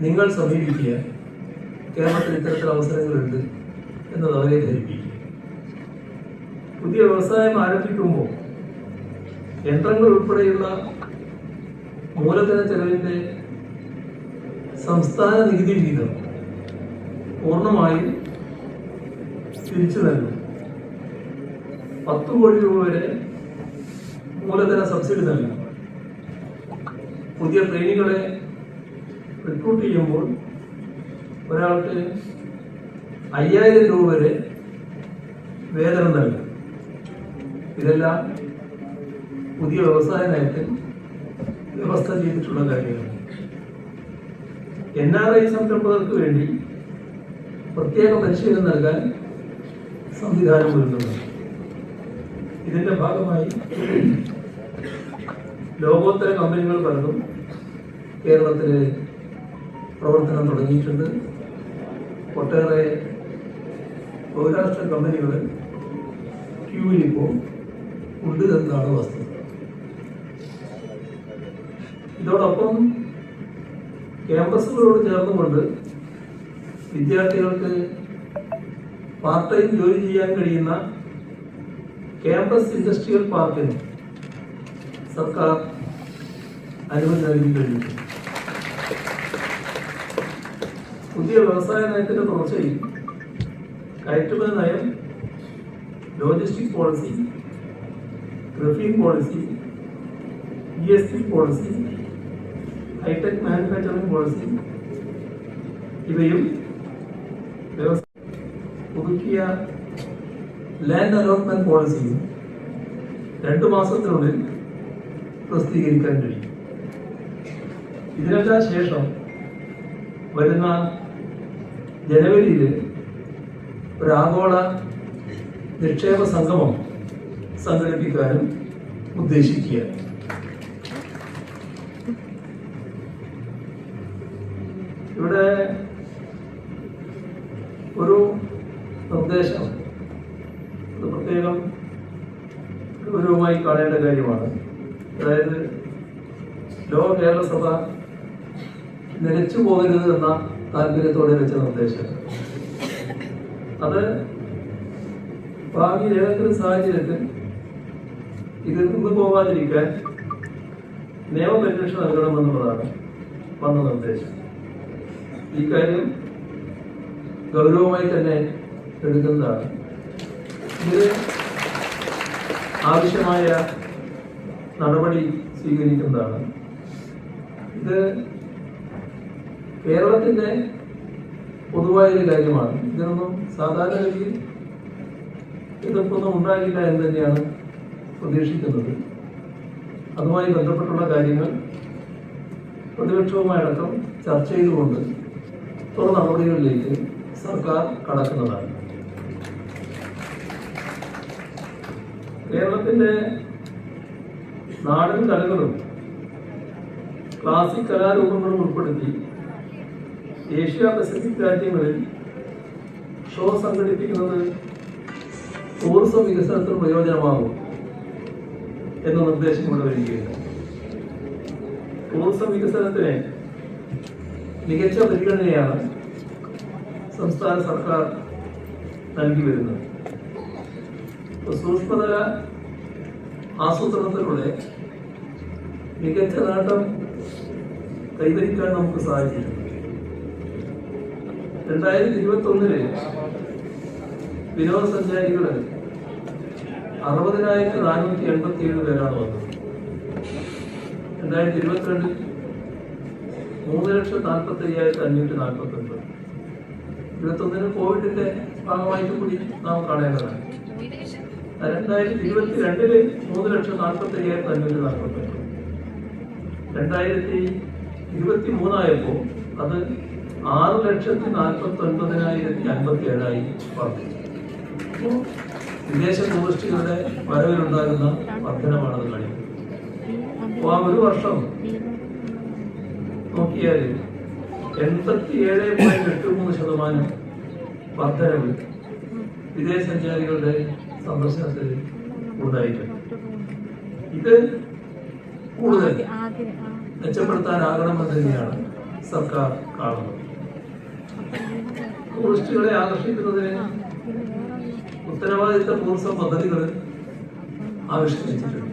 നിങ്ങൾ സമീപിക്കുക. കേരളത്തിൽ ഇത്തരത്തിൽ അവസരങ്ങളുണ്ട് എന്നത് അവരെ ധരിപ്പിക്കുക. പുതിയ വ്യവസായം ആരംഭിക്കുമ്പോൾ യന്ത്രങ്ങൾ ഉൾപ്പെടെയുള്ള മൂലധന ചെലവിന്റെ സംസ്ഥാന നികുതി വിഹിതം പൂർണ്ണമായും തിരിച്ചു നൽകും. 10 കോടി രൂപ വരെ മൂലധന സബ്സിഡി നൽകും. പുതിയ ട്രെയിനികളെ റിക്രൂട്ട് ചെയ്യുമ്പോൾ ഒരാൾക്ക് 5,000 രൂപ വരെ വേതനം നൽകും. ഇതെല്ലാം പുതിയ വ്യവസായ നയത്തിൽ വ്യവസ്ഥ ചെയ്തിട്ടുള്ള കാര്യങ്ങൾ. NRI സംരംഭകർക്ക് വേണ്ടി പ്രത്യേക പരിശീലനം നൽകാൻ സംവിധാനം ഒരുങ്ങുന്നു. ഇതിന്റെ ഭാഗമായി ലോകോത്തര കമ്പനികൾ പലതും കേരളത്തിൽ പ്രവർത്തനം തുടങ്ങിയിട്ടുണ്ട്. ഒട്ടേറെ ബഹുരാഷ്ട്ര കമ്പനികൾ ക്യൂവിലിപ്പോൾ ഉണ്ട് എന്നതാണ് വസ്തുത. ഇതോടൊപ്പം ക്യാമ്പസുകളോട് ചേർന്നുകൊണ്ട് വിദ്യാർത്ഥികൾക്ക് പാർട്ട് ടൈം ജോലി ചെയ്യാൻ കഴിയുന്ന ക്യാമ്പസ് ഇൻഡസ്ട്രിയൽ പാർക്കിന് സർക്കാർ അനുമതി നൽകി കഴിഞ്ഞു. പുതിയ വ്യവസായ നയത്തിന്റെ തുടർച്ചയിൽ കയറ്റുമതി നയം, logistic policy, graphene policy, ESG policy, high tech manufacturing policy ഇവയും പുതുക്കിയ ലാൻഡ് അലോട്ട്മെന്റ് പോളിസിയും 2 മാസത്തിനുള്ളിൽ പ്രസിദ്ധീകരിക്കാൻ കഴിയും. ഇതിനെല്ലാം ശേഷം വരുന്ന ജനുവരിയിൽ ഒരു ആഗോള നിക്ഷേപ സംഗമം സംഘടിപ്പിക്കാനും ഉദ്ദേശിക്കുകയാണ്. ഇവിടെ ഒരു നിർദ്ദേശം പ്രത്യേകം ഗൗരവമായി കാണേണ്ട കാര്യമാണ്. അതായത് ലോക കേരള സഭ നിലച്ചു പോകരുത് എന്ന താല്പര്യത്തോടെ വെച്ച നിർദ്ദേശം. അത് ഭാവി ഏതെങ്കിലും സാഹചര്യത്തിൽ ഇതിൽ നിന്ന് പോകാതിരിക്കാൻ നിയമപരിരക്ഷ നൽകണമെന്നുള്ളതാണ് വന്ന നിർദ്ദേശം. ഈ കാര്യം ഗൗരവമായി തന്നെ എടുക്കുന്നതാണ്. ഇതിന് ആവശ്യമായ നടപടി സ്വീകരിക്കുന്നതാണ്. ഇത് കേരളത്തിന്റെ പൊതുവായൊരു കാര്യമാണ്. ഇതിനൊന്നും സാധാരണ രീതിയിൽ എതിർപ്പൊന്നും ഉണ്ടാകില്ല എന്ന് തന്നെയാണ് പ്രതീക്ഷിക്കുന്നത്. അതുമായി ബന്ധപ്പെട്ടുള്ള കാര്യങ്ങൾ പ്രതിപക്ഷവുമായടക്കം ചർച്ച ചെയ്തുകൊണ്ട് തുടർ നടപടികളിലേക്ക് സർക്കാർ കടക്കുന്നതാണ്. കേരളത്തിന്റെ നാടൻ കലകളും ക്ലാസിക് കലാരൂപങ്ങളും ഉൾപ്പെടുത്തി ഏഷ്യ പസഫിക് രാജ്യങ്ങളിൽ ഷോ സംഘടിപ്പിക്കുന്നത് ടൂറിസം വികസനത്തിന് പ്രയോജനമാകും എന്ന നിർദ്ദേശം കൊണ്ടുവരികയാണ്. ടൂറിസം വികസനത്തിന് മികച്ച പരിഗണനയാണ് സംസ്ഥാന സർക്കാർ നൽകി വരുന്നത്. സൂക്ഷ്മതല ആസൂത്രണത്തിലൂടെ മികച്ച നേട്ടം കൈവരിക്കാൻ നമുക്ക് സാധിച്ചിട്ടുണ്ട്. 2021 വിനോദസഞ്ചാരികൾ 60,487 പേരാണ് വന്നത്. 2022 3,45,549. 2021 കോവിഡിന്റെ ഭാഗമായിട്ട് കൂടി നാം കാണേണ്ടതാണ്. 2022 3,45,549. 2023 ആയപ്പോൾ അത് 6,49,057 വർദ്ധിച്ചു. വിദേശ ടൂറിസ്റ്റുകളുടെ വരവിലുണ്ടാകുന്ന വർധനമാണത് കാണിക്കുന്നത്. അപ്പോൾ ആ ഒരു വർഷം നോക്കിയാൽ 87.83% വർധനവ് വിദേശ സഞ്ചാരികളുടെ സന്ദർശനത്തിൽ ഉണ്ടായിട്ടുണ്ട്. ഇത് കൂടുതൽ മെച്ചപ്പെടുത്താനാകണമെന്ന് തന്നെയാണ് സർക്കാർ കാണുന്നത്. ടൂറിസ്റ്റുകളെ ആകർഷിക്കുന്നതിന് ഉത്തരവാദിത്ത ടൂറിസം പദ്ധതികൾ ആവിഷ്കരിച്ചിട്ടുണ്ട്.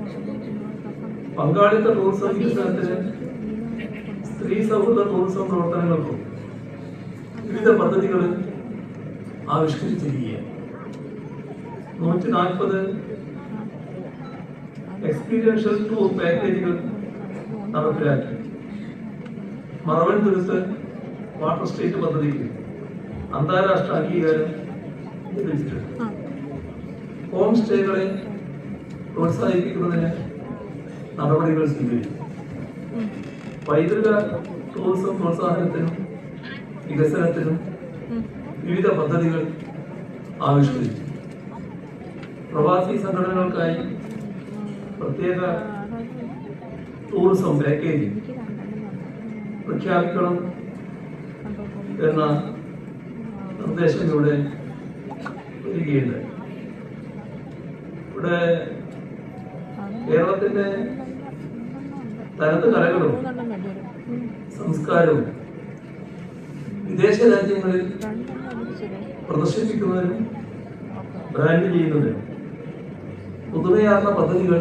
പങ്കാളിത്ത ടൂറിസം വികസനത്തിന് സ്ത്രീ സൗഹൃദ ടൂറിസം പ്രവർത്തനങ്ങൾക്കും വിവിധ പദ്ധതികൾ ആവിഷ്കരിച്ചിരിക്കുകയാണ്. 140 എക്സ്പീരിയൻഷ്യൽ ടൂർ പാക്കേജുകൾ നടപ്പിലാക്കി. മറവൻ തുരുത്ത് വാട്ടർ സ്ട്രീറ്റ് പദ്ധതിക്ക് അന്താരാഷ്ട്ര അംഗീകാരം ലഭിച്ചിട്ടുണ്ട്. ഹോം സ്റ്റേകളെ പ്രോത്സാഹിപ്പിക്കുന്നതിന് നടപടികൾ സ്വീകരിച്ചു. പൈതൃക ടൂറിസം പ്രോത്സാഹനത്തിനും വികസനത്തിനും വിവിധ പദ്ധതികൾ ആവിഷ്കരിച്ചു. പ്രവാസി സംഘടനകൾക്കായി പ്രത്യേക ടൂറിസം പാക്കേജ് പ്രഖ്യാപിക്കണം എന്ന നിർദ്ദേശം ഇവിടെ വരികയുണ്ട്. ഇവിടെ കേരളത്തിന്റെ തനത് കലകളും സംസ്കാരവും വിദേശ രാജ്യങ്ങളിൽ പ്രദർശിപ്പിക്കുന്നതിനും ബ്രാൻഡ് ചെയ്യുന്നതിനും പുതുമയാർന്ന പദ്ധതികൾ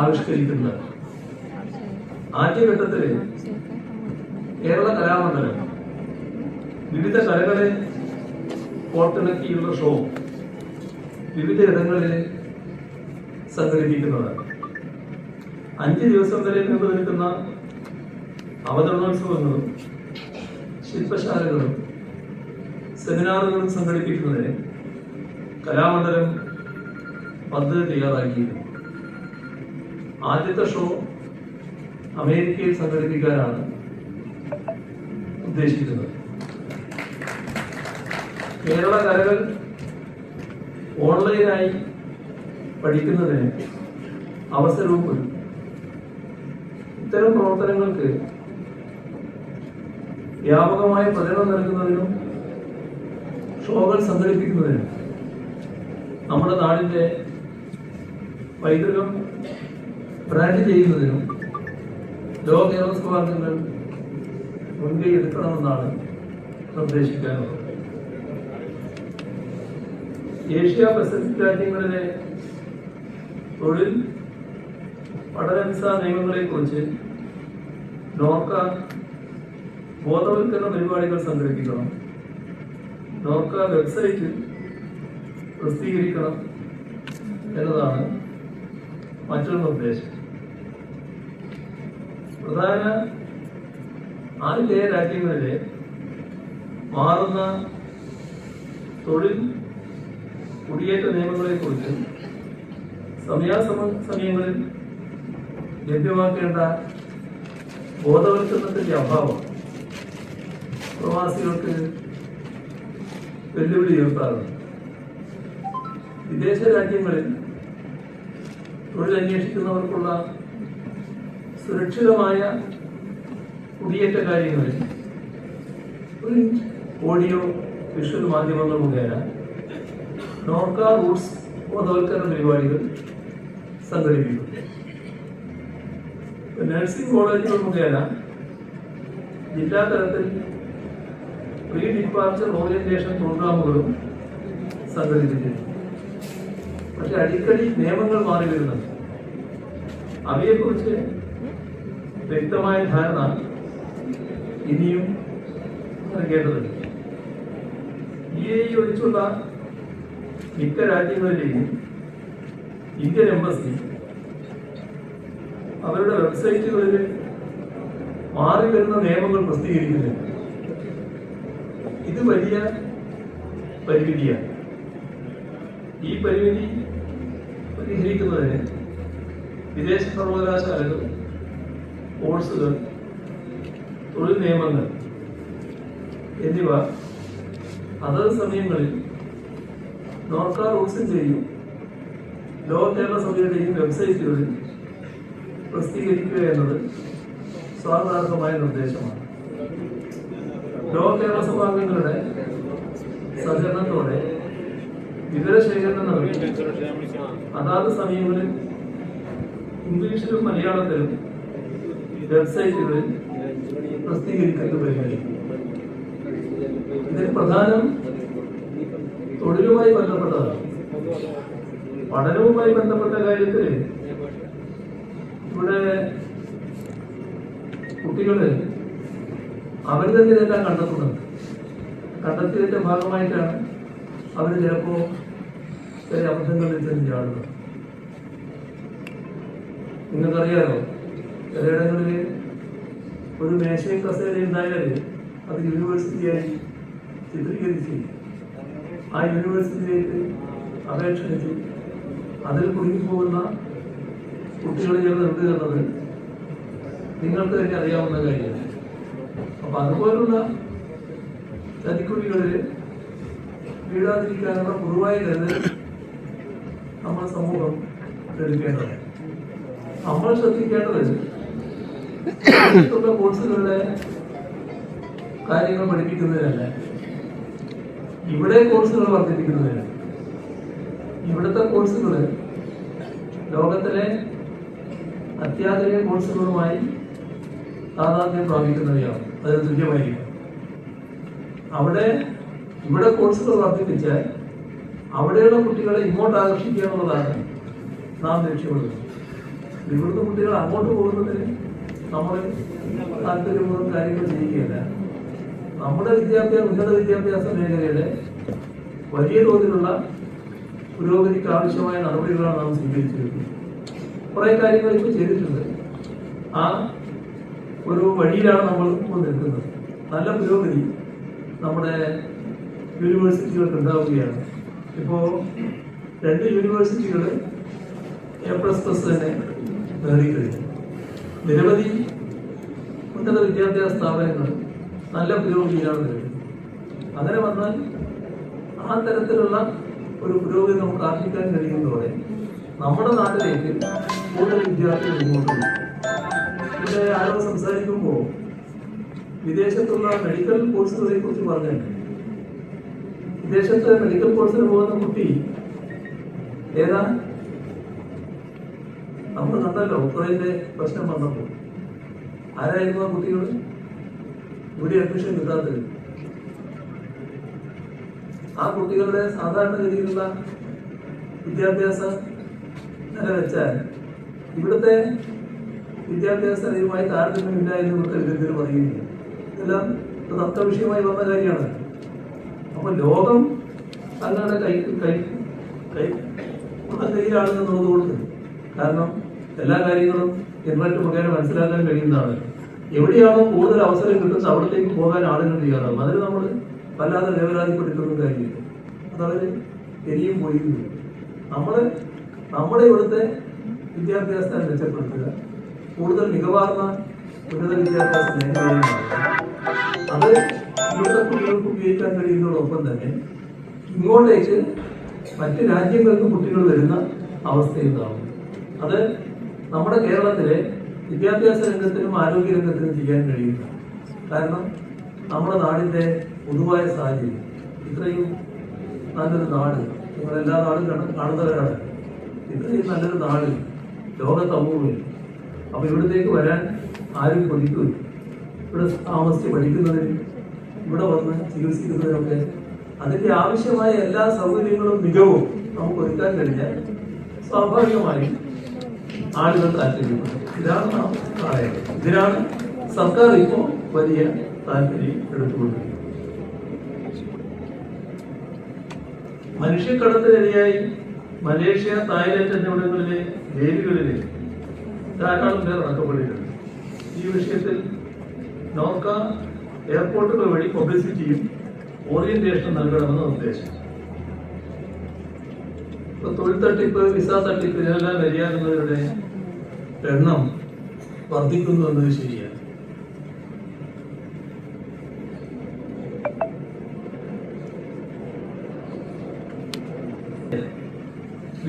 ആവിഷ്കരിക്കുന്നത്. ആദ്യഘട്ടത്തിൽ കേരള കലാമണ്ഡലം വിവിധ കലകളെ കോർത്തിണക്കിയുള്ള ഷോ വിവിധ ഇടങ്ങളിൽ സംഘടിപ്പിക്കുന്നതാണ്. 5 ദിവസം വരെ നീണ്ടു നിൽക്കുന്ന അവതരണോത്സവങ്ങളും ശില്പശാലകളും സെമിനാറുകളും സംഘടിപ്പിക്കുന്നതിന് കലാമണ്ഡലം പദ്ധതി തയ്യാറാക്കിയിരുന്നു. ആദ്യത്തെ ഷോ അമേരിക്കയിൽ സംഘടിപ്പിക്കാനാണ് ഉദ്ദേശിക്കുന്നത്. കേരള കലകൾ ഓൺലൈനായി പഠിക്കുന്നതിന് അവസരവും ഒരുക്കും. ഇത്തരം പ്രവർത്തനങ്ങൾക്ക് വ്യാപകമായ പ്രചരണം നൽകുന്നതിനും ഷോകൾ സംഘടിപ്പിക്കുന്നതിനും നമ്മുടെ നാടിന്റെ പൈതൃകം ബ്രാൻഡ് ചെയ്യുന്നതിനും ലോക കേരളോത്സവാംഗങ്ങൾ മുൻകൈ എടുക്കണമെന്നാണ് നിർദ്ദേശിക്കാനുള്ളത്. ഏഷ്യ പസഫിക് രാജ്യങ്ങളിലെ തൊഴിൽ പഠന വിസ നിയമങ്ങളെക്കുറിച്ച് നോർക്ക ബോധവൽക്കരണ പരിപാടികൾ സംഘടിപ്പിക്കണം. നോർക്ക വെബ്സൈറ്റ് പ്രസിദ്ധീകരിക്കണം എന്നതാണ് മറ്റൊരു നിർദ്ദേശം. പ്രധാന 6 രാജ്യങ്ങളിലെ മാറുന്ന തൊഴിൽ കുടിയേറ്റ നിയമങ്ങളെക്കുറിച്ച് സമയങ്ങളിൽ ലഭ്യമാക്കേണ്ട ബോധവൽക്കരണത്തിന്റെ അഭാവം പ്രവാസികൾക്ക് വെല്ലുവിളി ഉയർത്താറുണ്ട്. വിദേശ രാജ്യങ്ങളിൽ തൊഴിലന്വേഷിക്കുന്നവർക്കുള്ള സുരക്ഷിതമായ കുടിയേറ്റ കാര്യങ്ങളിൽ ഒരു ഓഡിയോ വിഷ്വൽ മാധ്യമങ്ങൾ മുഖേന നോർക്ക റൂട്ട്സ് ബോധവൽക്കരണ പരിപാടികൾ സംഘടിപ്പിക്കും. നഴ്സിംഗ് കോളേജുകൾ മുഖേന ജില്ലാ തലത്തിൽ പ്രീ ഡിപ്പാർച്ചർ ഓറിയന്റേഷൻ പ്രോഗ്രാമുകളും സംഘടിപ്പിച്ചിട്ടുണ്ട്. പക്ഷെ അടിക്കടി നിയമങ്ങൾ മാറി വരുന്നുണ്ട്. അവയെക്കുറിച്ച് വ്യക്തമായ ധാരണ ഇനിയും നൽകേണ്ടതുണ്ട്. UAE ഒഴിച്ചുള്ള മിക്ക രാജ്യങ്ങളിലെയും ഇന്ത്യൻ എംബസി അവരുടെ വെബ്സൈറ്റുകളിൽ മാറി വരുന്ന നിയമങ്ങൾ പ്രസിദ്ധീകരിക്കുന്നുണ്ട്. ഇത് വലിയ പരിമിതിയാണ്. ഈ പരിമിതി പരിഹരിക്കുന്നതിന് വിദേശ സർവകലാശാലകൾ, കോഴ്സുകൾ, തൊഴിൽ നിയമങ്ങൾ എന്നിവ അതത് സമയങ്ങളിൽ നോർക്ക റൂട്ട്സിന്റെയും ലോക കേരള സഭയുടെയും വെബ്സൈറ്റുകളിൽ പ്രസിദ്ധീകരിക്കുക എന്നത് സ്വാഗതാർഹമായ നിർദ്ദേശമാണ്. ലോക കേരള സഭാംഗങ്ങളുടെ സഹകരണത്തോടെ വിവരശേഖരണം നടത്തി അതാത് സമയങ്ങളിൽ ഇംഗ്ലീഷിലും മലയാളത്തിലും വെബ്സൈറ്റുകളിൽ പ്രസിദ്ധീകരിക്കുന്നത് പരിഗണിക്കും. ഇതിന് പ്രധാനം തൊഴിലുമായി ബന്ധപ്പെട്ടതാണ്. പഠനവുമായി ബന്ധപ്പെട്ട കാര്യത്തിൽ ഇവിടെ കുട്ടികള് അവർ തന്നെ ഇതെല്ലാം കണ്ടെത്തുന്നുണ്ട്. കണ്ടെത്തിയതിന്റെ ഭാഗമായിട്ടാണ് അവർ ചിലപ്പോ ചില അബദ്ധങ്ങളിൽ തന്നെ ചാടുന്നത്. നിങ്ങൾക്കറിയാലോ, ചിലയിടങ്ങളിൽ ഒരു മേശയും കസേരയും ഉണ്ടായാൽ അത് യൂണിവേഴ്സിറ്റിയായി ചിത്രീകരിച്ച് ആ യൂണിവേഴ്സിറ്റിയിലേക്ക് അപേക്ഷ വെച്ചു അതിൽ കുടുങ്ങിപ്പോകുന്ന കുട്ടികളെ ഉണ്ട് എന്നത് നിങ്ങൾക്ക് തന്നെ അറിയാവുന്ന കാര്യമാണ്. അപ്പൊ അതുപോലുള്ള ചതിക്കുഴികളിൽ വീഴാതിരിക്കാനുള്ള പൊതുവായ കരുതൽ നമ്മുടെ സമൂഹം എടുക്കേണ്ടത്. നമ്മൾ ശ്രദ്ധിക്കേണ്ടത് കോഴ്സുകളുടെ കാര്യങ്ങൾ പഠിപ്പിക്കുന്നതിനല്ല, ഇവിടെ കോഴ്സുകൾ വർദ്ധിപ്പിക്കുന്നതിനാണ്. ഇവിടുത്തെ കോഴ്സുകൾ ലോകത്തിലെ അത്യാധുനിക കോഴ്സുകളുമായി താതാത്മ്യം പ്രാപിക്കുന്നവയാണ്, അതിന് തുല്യമായിരിക്കും. ഇവിടെ കോഴ്സുകൾ വർദ്ധിപ്പിച്ചാൽ അവിടെയുള്ള കുട്ടികളെ ഇങ്ങോട്ട് ആകർഷിക്കുക എന്നുള്ളതാണ് നാം ലക്ഷ്യമിടുന്നത്. ഇവിടുത്തെ കുട്ടികൾ അങ്ങോട്ട് പോകുന്നതിന് നമ്മൾ താല്പര്യപൂർവ്വം കാര്യങ്ങൾ ചെയ്യുകയല്ല. നമ്മുടെ ഉന്നത വിദ്യാഭ്യാസ മേഖലയുടെ വലിയ തോതിലുള്ള പുരോഗതിക്ക് ആവശ്യമായ നടപടികളാണ് നാം സ്വീകരിച്ചിരിക്കുന്നത്. കുറെ കാര്യങ്ങൾ ഇപ്പോൾ ചെയ്തിട്ടുണ്ട്. ആ ഒരു വഴിയിലാണ് നമ്മൾ ഇപ്പോൾ നിൽക്കുന്നത്. നല്ല പുരോഗതി നമ്മുടെ യൂണിവേഴ്സിറ്റികൾക്ക് ഉണ്ടാവുകയാണ്. ഇപ്പോൾ 2 യൂണിവേഴ്സിറ്റികൾ A++ തന്നെ നേടിക്കഴിഞ്ഞു. നിരവധി ഉന്നത വിദ്യാഭ്യാസ സ്ഥാപനങ്ങൾ നല്ല പുരോഗതിയിലാണ് നേടുന്നത്. അങ്ങനെ വന്നാൽ ആ തരത്തിലുള്ള ഒരു പുരോഗതി നമുക്ക് ആർജിക്കാൻ കഴിയുന്നതോടെ നമ്മുടെ നാട്ടിലേക്ക് കൂടുതൽ വിദ്യാർത്ഥികൾ ഇങ്ങോട്ട് വരും. ഇവിടെ ആരോ സംസാരിക്കുമ്പോൾ വിദേശത്തുള്ള മെഡിക്കൽ കോഴ്സുകളെ കുറിച്ച് പറഞ്ഞിട്ടുണ്ട്. വിദേശത്ത് മെഡിക്കൽ കോഴ്സിന് പോകുന്ന കുട്ടി ഏതാ നമ്മൾ കണ്ടല്ലോ. ഉക്രൈന്റെ പ്രശ്നം വന്നപ്പോൾ ആരായിരുന്നു ആ കുട്ടികൾ? ഇവിടെ അഡ്മിഷൻ കിട്ടാത്തത്. ആ കുട്ടികളുടെ സാധാരണഗതിയിലുള്ള വിദ്യാഭ്യാസ നില വെച്ചാൽ ഇവിടുത്തെ വിദ്യാഭ്യാസ നിലയുമായി താരതമ്യമില്ല എന്ന് ഇവിടുത്തെ വിദഗ്ധർ പറയുന്നില്ല. ഇതെല്ലാം തർക്ക വിഷയമായി വന്ന കാര്യമാണ്. അപ്പൊ ലോകം തങ്ങളുടെ കയ്യിലാണെന്നുള്ളതുകൊണ്ട്, കാരണം എല്ലാ കാര്യങ്ങളും ഇന്റർനെറ്റ് മുഖേന മനസ്സിലാക്കാൻ കഴിയുന്നതാണ്. എവിടെയാണോ കൂടുതൽ അവസരം കിട്ടുന്നത് അവിടത്തേക്ക് പോകാൻ ആളുകൾ ചെയ്യാറാകും. അതിന് നമ്മൾ വല്ലാതെ വേവലാതിപ്പെടുത്തുന്ന കാര്യമില്ല. അതവര് ഇനിയും പോയിരുന്നു. നമ്മുടെ ഇവിടുത്തെ വിദ്യാഭ്യാസത്തെ മെച്ചപ്പെടുത്തുക, കൂടുതൽ മികവാർന്ന ഉന്നത വിദ്യാഭ്യാസ മേഖലയാണ്. അത് ഇവിടുത്തെ കുട്ടികൾക്ക് ഉപയോഗിക്കാൻ കഴിയുന്നതോടൊപ്പം തന്നെ ഇങ്ങോട്ടേക്ക് മറ്റ് രാജ്യങ്ങൾക്ക് കുട്ടികൾ വരുന്ന അവസ്ഥയുണ്ടാവും. അത് നമ്മുടെ കേരളത്തിലെ വിദ്യാഭ്യാസ രംഗത്തിനും ആരോഗ്യ രംഗത്തിനും ചെയ്യാൻ കഴിയില്ല. കാരണം നമ്മുടെ നാടിന്റെ പൊതുവായ സാഹചര്യം, ഇത്രയും നല്ലൊരു നാട്, നിങ്ങളെല്ലാ നാടും കാണുന്നവരാണ്. ഇത്രയും നല്ലൊരു നാട് ലോകത്ത് അപൂർവമില്ല. അപ്പൊ ഇവിടത്തേക്ക് വരാൻ ആരും കൊതിക്കില്ല. ഇവിടെ താമസിച്ച് പഠിക്കുന്നതിന്, ഇവിടെ വന്ന് ചികിത്സിക്കുന്നതിനൊക്കെ അതിന്റെ ആവശ്യമായ എല്ലാ സൗകര്യങ്ങളും മികവും നമുക്ക് ഒരുക്കാൻ കഴിഞ്ഞാൽ സ്വാഭാവികമായും ആളുകൾ താല്പര്യപ്പെടും. ഇതാണ് നാം പറയുന്നത്. ഇതിനാണ് സർക്കാർ ഇപ്പോൾ വലിയ താല്പര്യം എടുത്തുകൊണ്ടിരിക്കുന്നത്. മനുഷ്യക്കടത്തിനിരയായി മലേഷ്യ, തായ്ലൻഡ് എന്നിവിടങ്ങളിലെ ജയിലുകളിലെ ധാരാളം പേർ അടക്കപ്പെട്ടിട്ടുണ്ട്. ഈ വിഷയത്തിൽ നോർക്ക എയർപോർട്ടുകൾ വഴി പബ്ലിസിറ്റിയും ഓറിയന്റേഷനും നൽകണമെന്ന് നിർദ്ദേശം. ഇപ്പൊ തൊഴിൽ തട്ടിപ്പ്, വിസ തട്ടിപ്പ് ഇതെല്ലാം വരികയാകുന്നവരുടെ എണ്ണം വർദ്ധിക്കുന്നു എന്നത് ശരിയാണ്.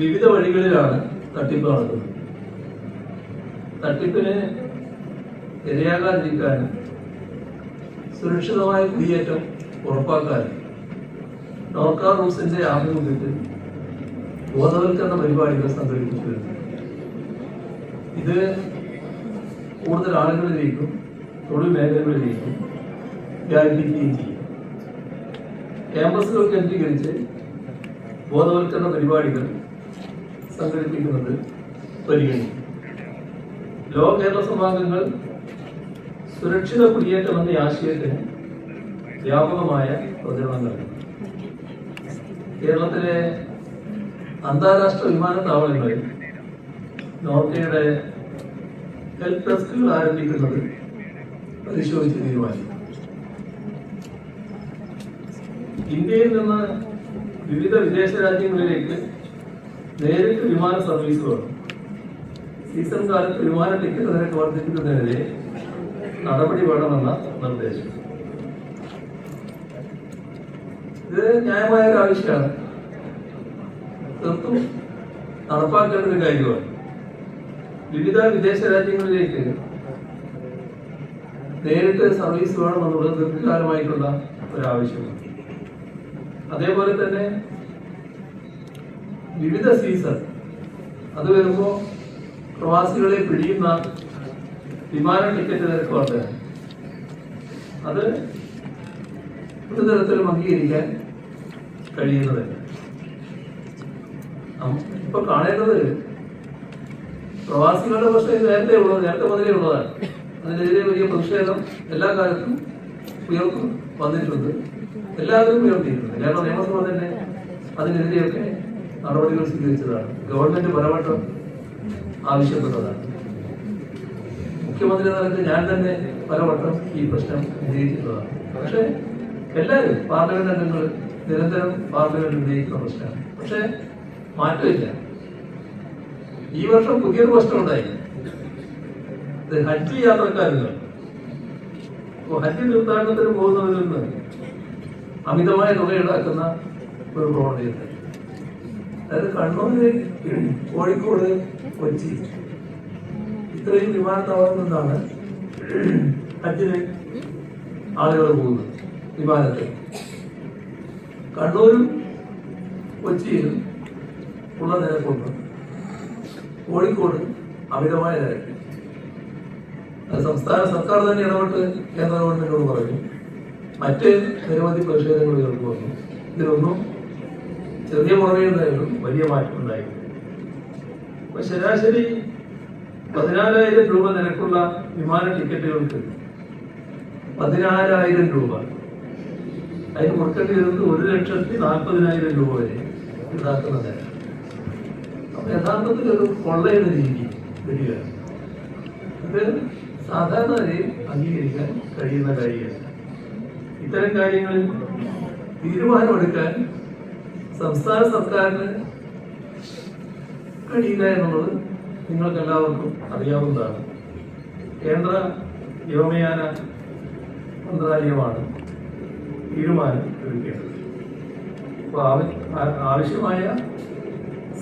വിവിധ വഴികളിലാണ് തട്ടിപ്പ് നടക്കുന്നത്. തട്ടിപ്പിന് ഇരയാകാതിരിക്കാനും സുരക്ഷിതമായ കുടിയേറ്റം ഉറപ്പാക്കാനും നോർക്ക റൂട്ട്സിന്റെ ആഭിമുഖ്യത്തിൽ ബോധവൽക്കരണ പരിപാടികൾ സംഘടിപ്പിച്ചിട്ടുണ്ട്. ഇത് കൂടുതൽ ആളുകളിലേക്കും തൊഴിൽ മേഖലകളിലേക്കും വ്യാപിപ്പിക്കുകയും ചെയ്യും. ക്യാമ്പസുകൾ കേന്ദ്രീകരിച്ച് ബോധവൽക്കരണ പരിപാടികൾ സംഘടിപ്പിക്കുന്നത് പരിഗണിക്കും. ലോക കേരള സഭാംഗങ്ങൾ സുരക്ഷിത കുടിയേറ്റം എന്ന ആശയത്തിന് വ്യാപകമായ പ്രചരണം നൽകും. കേരളത്തിലെ അന്താരാഷ്ട്ര വിമാനത്താവളങ്ങളിൽ നോർക്കയുടെ ഹെൽപ്പ് ഡെസ്കുകൾ ആരംഭിക്കുന്നത് പരിശോധിച്ച് തീരുമാനിക്കും. ഇന്ത്യയിൽ നിന്ന് വിവിധ വിദേശ രാജ്യങ്ങളിലേക്ക് നേരിട്ട് വിമാന സർവീസ് വേണം. സീസൺ കാലത്ത് വിമാന ടിക്കറ്റ് നിരക്ക് വർദ്ധിപ്പിക്കുന്നതിനെതിരെ നടപടി വേണമെന്ന നിർദ്ദേശം. ഇത് ന്യായമായ ഒരു ആവശ്യമാണ്, തീർത്തും നടപ്പാക്കേണ്ട ഒരു കാര്യമാണ്. വിവിധ വിദേശ രാജ്യങ്ങളിലേക്ക് നേരിട്ട് സർവീസ് വേണമെന്നുള്ളത് ദീർഘകാലമായിട്ടുള്ള ഒരാവശ്യമാണ്. അതേപോലെ തന്നെ വിവിധ സീസൺ അത് വരുമ്പോൾ പ്രവാസികളെ പിടിയുന്ന വിമാന ടിക്കറ്റ് നിരക്ക് വർധന അത് ഒരു തരത്തിലും അംഗീകരിക്കാൻ കഴിയുന്നതല്ല. ഇപ്പൊ കാണേണ്ടത് പ്രവാസികളുടെ പ്രശ്നം നേരത്തെ മുതലേ ഉള്ളതാണ്. അതിനെതിരെ വലിയ പ്രതിഷേധം എല്ലാ കാലത്തും വന്നിട്ടുണ്ട്, എല്ലാവരും ഉയർത്തിയിട്ടുണ്ട്. കേരള നിയമസഭ തന്നെ അതിനെതിരെയൊക്കെ നടപടികൾ സ്വീകരിച്ചതാണ്, ഗവൺമെന്റ് പലവട്ടം ആവശ്യപ്പെട്ടതാണ്. മുഖ്യമന്ത്രി നിലയ്ക്ക് ഞാൻ തന്നെ പലവട്ടം ഈ പ്രശ്നം ഉന്നയിച്ചിട്ടുള്ളതാണ്. പക്ഷെ എല്ലാവരും പാർലമെന്റ് അംഗങ്ങൾ നിരന്തരം പാർലമെന്റ് ഉന്നയിക്കുന്ന പ്രശ്നമാണ്. പക്ഷെ മാറ്റമില്ല. ഈ വർഷം പുതിയൊരു പ്രശ്നമുണ്ടായി, ഹജ്ജ് യാത്രക്കാരുകൾ. ഹജ്ജ് തീർത്ഥാടനത്തിന് പോകുന്നതിൽ നിന്ന് അമിതമായ തുക ഈടാക്കുന്ന ഒരു പ്രവണതയുണ്ട്. അതായത് കണ്ണൂര്, കോഴിക്കോട്, കൊച്ചി ഇത്രയും വിമാനത്താവളത്തിൽ നിന്നാണ് ഹജ്ജിന് ആളുകൾ പോകുന്നത്. വിമാനത്തിൽ കണ്ണൂരും കൊച്ചിയിലും ഉള്ള നിരക്കുണ്ട്, കോഴിക്കോട് അമിതമായ നിരക്ക്. സംസ്ഥാന സർക്കാർ തന്നെ ഇടപെട്ട് കേന്ദ്ര ഗവൺമെന്റിനോട് പറഞ്ഞു. മറ്റ് നിരവധി പ്രതിഷേധങ്ങൾ ഉയർന്നു വന്നു. ഇതിലൊന്നും ചെറിയ കുറവുണ്ടായിരുന്നു, വലിയ മാറ്റം ഉണ്ടായിരുന്നു. അപ്പൊ ശരാശരി 14,000 രൂപ നിരക്കുള്ള വിമാന ടിക്കറ്റുകൾക്ക് 16,000 രൂപ, അതിന് കൊടുക്കേണ്ടി വരുന്നത് 1,40,000 രൂപ വരെ ഈടാക്കുന്ന നിരക്ക്. അപ്പൊ യഥാർത്ഥത്തിൽ ഒരു കൊള്ളയുടെ രീതി വരികയാണ്. ഇത് സാധാരണ അംഗീകരിക്കാൻ കഴിയുന്ന കാര്യമല്ല. ഇത്തരം കാര്യങ്ങളിൽ തീരുമാനമെടുക്കാൻ സംസ്ഥാന സർക്കാരിന് കഴിയില്ല എന്നുള്ളത് നിങ്ങൾക്ക് എല്ലാവർക്കും അറിയാവുന്നതാണ്. കേന്ദ്ര വ്യോമയാന മന്ത്രാലയമാണ് തീരുമാനം എടുക്കേണ്ടത്. അപ്പോൾ ആവശ്യമായ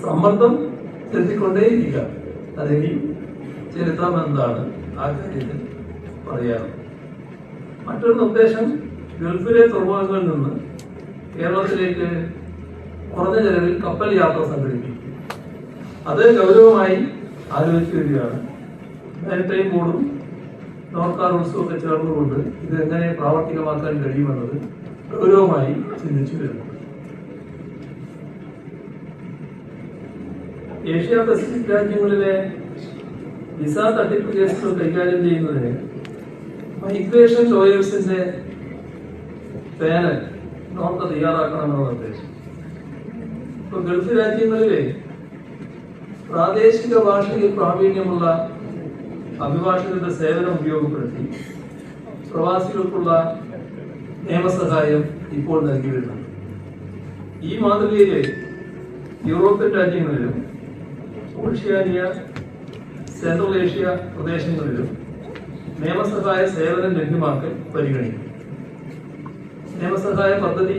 സമ്മർദ്ദം ചെലുത്തിക്കൊണ്ടേയിരിക്കുക, അതിനി ചെലുത്താമെന്നതാണ് ആ കാര്യത്തിൽ പറയാറ്. മറ്റൊരു നിർദ്ദേശം, ഗൾഫിലെ തുറമുഖങ്ങളിൽ നിന്ന് കേരളത്തിലേക്ക് കുറഞ്ഞ ചെലവിൽ കപ്പൽ യാത്ര സംഘടിപ്പിക്കും. അത് ഗൗരവമായി ആലോചിച്ചു വരികയാണ്. മാരിടൈം ബോർഡും നോർക്ക റൂൾസും ഒക്കെ ചേർന്നുകൊണ്ട് ഇത് എങ്ങനെ പ്രാവർത്തികമാക്കാൻ കഴിയുമെന്നത് ഗൗരവമായി ചിന്തിച്ചു വരുന്നു. ഏഷ്യ പസഫിക് രാജ്യങ്ങളിലെ വിസ തട്ടിപ്പ് കേസുകൾ കൈകാര്യം ചെയ്യുന്നതിന് മൈഗ്രേഷൻ ലോയേഴ്സിന്റെ പാനൽ നോർക്ക തയ്യാറാക്കണമെന്ന നിർദ്ദേശം. ഇപ്പൊ ഗൾഫ് രാജ്യങ്ങളിലെ പ്രാദേശിക ഭാഷയിൽ പ്രാവീണ്യമുള്ള അഭിഭാഷകരുടെ സേവനം ഉപയോഗപ്പെടുത്തി പ്രവാസികൾക്കുള്ള നിയമസഹായം ഇപ്പോൾ നൽകി വരുന്നുണ്ട്. ഈ മാതൃകയിലെ യൂറോപ്യൻ രാജ്യങ്ങളിലും ഓഷ്യാനിയ, സെൻട്രൽ ഏഷ്യ പ്രദേശങ്ങളിലും നിയമസഹായ സേവനം ലഭ്യമാക്കൽ പരിഗണിക്കും. നിയമസഹായ പദ്ധതി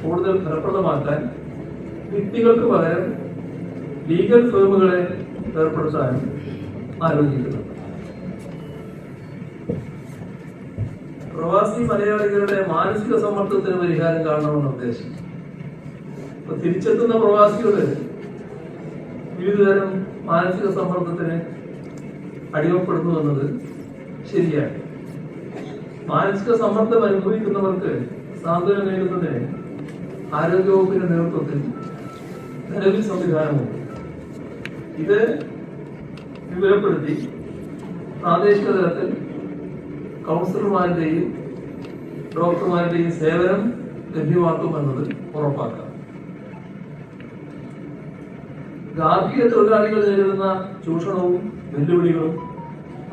കൂടുതൽ ഫലപ്രദമാക്കാൻ വ്യക്തികൾക്ക് പകരം ലീഗൽ ഫേമുകളെ ഏർപ്പെടുത്താനും ആലോചിക്കുന്നു. പ്രവാസി മലയാളികളുടെ മാനസിക സമ്മർദ്ദത്തിന് പരിഹാരം കാണണമെന്ന നിർദ്ദേശം. ഇപ്പൊ തിരിച്ചെത്തുന്ന പ്രവാസികള് വിവിധതരം മാനസിക സമ്മർദ്ദത്തിന് അടിമപ്പെടുന്നു എന്നത് ശരിയാണ്. മാനസിക സമ്മർദ്ദം അനുഭവിക്കുന്നവർക്ക് സാന്ത്വനം നേടുന്നതിന് ആരോഗ്യവകുപ്പിന്റെ നേതൃത്വത്തിൽ നിലവിൽ സംവിധാനമുണ്ട്. ഇത് വിവരപ്പെടുത്തി പ്രാദേശിക തലത്തിൽ കൗൺസിലർമാരുടെയും ഡോക്ടർമാരുടെയും സേവനം ലഭ്യമാക്കുമെന്നത് ഉറപ്പാക്കാം. ഗാർഹിക തൊഴിലാളികൾ നേരിടുന്ന ചൂഷണവും വെല്ലുവിളികളും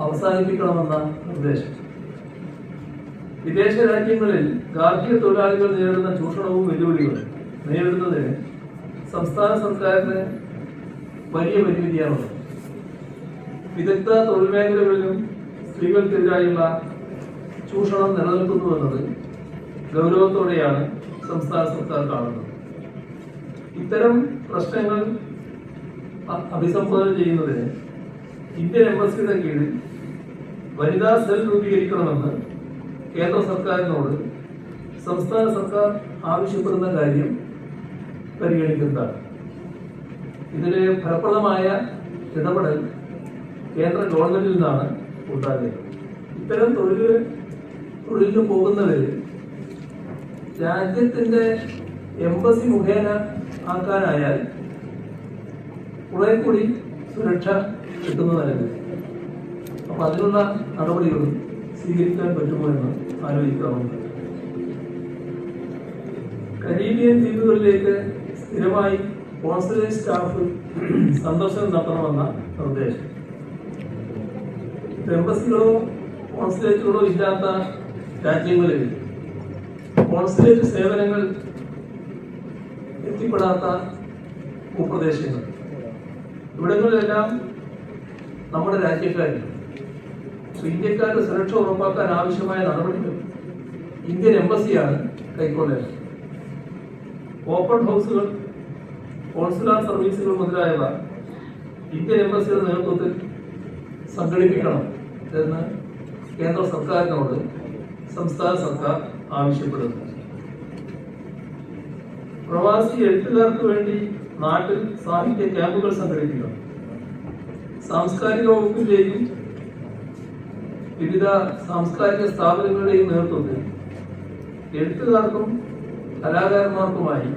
അവസാനിപ്പിക്കണമെന്ന നിർദ്ദേശം. വിദേശ രാജ്യങ്ങളിൽ ഗാർഹിക തൊഴിലാളികൾ നേരിടുന്ന ചൂഷണവും വെല്ലുവിളികളും നേരിടുന്നതിന് സംസ്ഥാന സർക്കാരിന് വലിയ പരിമിതിയാണുള്ളത്. വിദഗ്ധ തൊഴിൽ മേഖലകളിലും സ്ത്രീകൾക്കെതിരായുള്ള ചൂഷണം നിലനിൽക്കുന്നുവെന്നത് ഗൗരവത്തോടെയാണ് സംസ്ഥാന സർക്കാർ കാണുന്നത്. ഇത്തരം പ്രശ്നങ്ങൾ അഭിസംബോധന ചെയ്യുന്നതിന് ഇന്ത്യൻ എംബസിയുടെ കീഴിൽ വനിതാ സെൽ രൂപീകരിക്കണമെന്ന് കേന്ദ്ര സർക്കാരിനോട് സംസ്ഥാന സർക്കാർ ആവശ്യപ്പെടുന്ന കാര്യം പരിഗണിക്കുന്നതാണ്. ഇതിന് ഫലപ്രദമായ ഇടപെടൽ കേന്ദ്ര ഗവൺമെന്റിൽ നിന്നാണ് ഉണ്ടാകുന്നത്. ഇത്തരം തൊഴിലിന് പോകുന്നവർ രാജ്യത്തിന്റെ എംബസി മുഖേന ആക്കാനായാൽ കുറെ കൂടി സുരക്ഷ കിട്ടുന്ന നിലവിൽ. അപ്പൊ അതിനുള്ള നടപടികളും സ്വീകരിക്കാൻ പറ്റുമോ എന്ന് ആലോചിക്കാവുന്നത്. കരീബിയൻ ദ്വീപുകളിലേക്ക് സ്ഥിരമായി കോൺസുലേറ്റ് സ്റ്റാഫ് സന്ദർശനം നടത്തണമെന്ന നിർദ്ദേശം. എംബസികളോ കോൺസുലേറ്റുകളോ ഇല്ലാത്ത രാജ്യങ്ങളിൽ കോൺസുലേറ്റ് സേവനങ്ങൾ എത്തിപ്പെടാത്ത ഭൂപ്രദേശങ്ങൾ, ഇവിടങ്ങളിലെല്ലാം നമ്മുടെ രാജ്യക്കാരിൽ ഇന്ത്യക്കാരുടെ സുരക്ഷ ഉറപ്പാക്കാൻ ആവശ്യമായ നടപടികൾ ഇന്ത്യൻ എംബസിയാണ് കൈക്കൊള്ളേണ്ടത്. ഓപ്പൺ ഹൗസുകൾ, കോൺസുലാർ സർവീസുകൾ മുതലായവ ഇന്ത്യൻ എംബസിയുടെ നേതൃത്വത്തിൽ സംഘടിപ്പിക്കണം എന്ന് കേന്ദ്ര സർക്കാരിനോട് സംസ്ഥാന സർക്കാർ ആവശ്യപ്പെടുന്നു. പ്രവാസി എഴുത്തുകാർക്ക് വേണ്ടി നാട്ടിൽ സാഹിത്യ ക്യാമ്പുകൾ സംഘടിപ്പിക്കണം. സാംസ്കാരിക വകുപ്പിന്റെയും വിവിധ സാംസ്കാരിക സ്ഥാപനങ്ങളുടെയും നേതൃത്വത്തിൽ എഴുത്തുകാർക്കും കലാകാരന്മാർക്കുമായി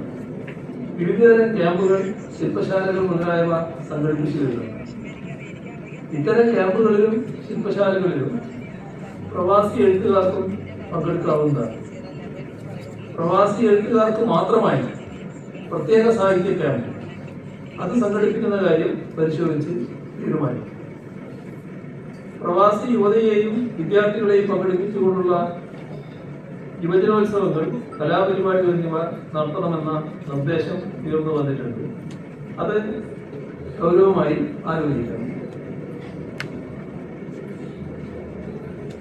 വിവിധതരം ക്യാമ്പുകൾ, ശില്പശാലകൾ മുതലായവ സംഘടിപ്പിച്ചു വരുന്നു. ഇത്തരം ക്യാമ്പുകളിലും ശില്പശാലകളിലും പ്രവാസി എഴുത്തുകാർക്കും പങ്കെടുക്കാവുന്നതാണ്. പ്രവാസി എഴുത്തുകാർക്ക് മാത്രമായി പ്രത്യേക സാഹിത്യ ക്യാമ്പ് അത് സംഘടിപ്പിക്കുന്ന കാര്യം പരിശോധിച്ച് തീരുമാനിക്കും. പ്രവാസി യുവതയെയും വിദ്യാർത്ഥികളെയും പങ്കെടുപ്പിച്ചുകൊണ്ടുള്ള യുവജനോത്സവങ്ങൾ, കലാപരിപാടികൾ എന്നിവ നടത്തണമെന്ന നിർദ്ദേശം ഉയർന്നു വന്നിട്ടുണ്ട്. അത് ഗൗരവമായി ആലോചിക്കണം.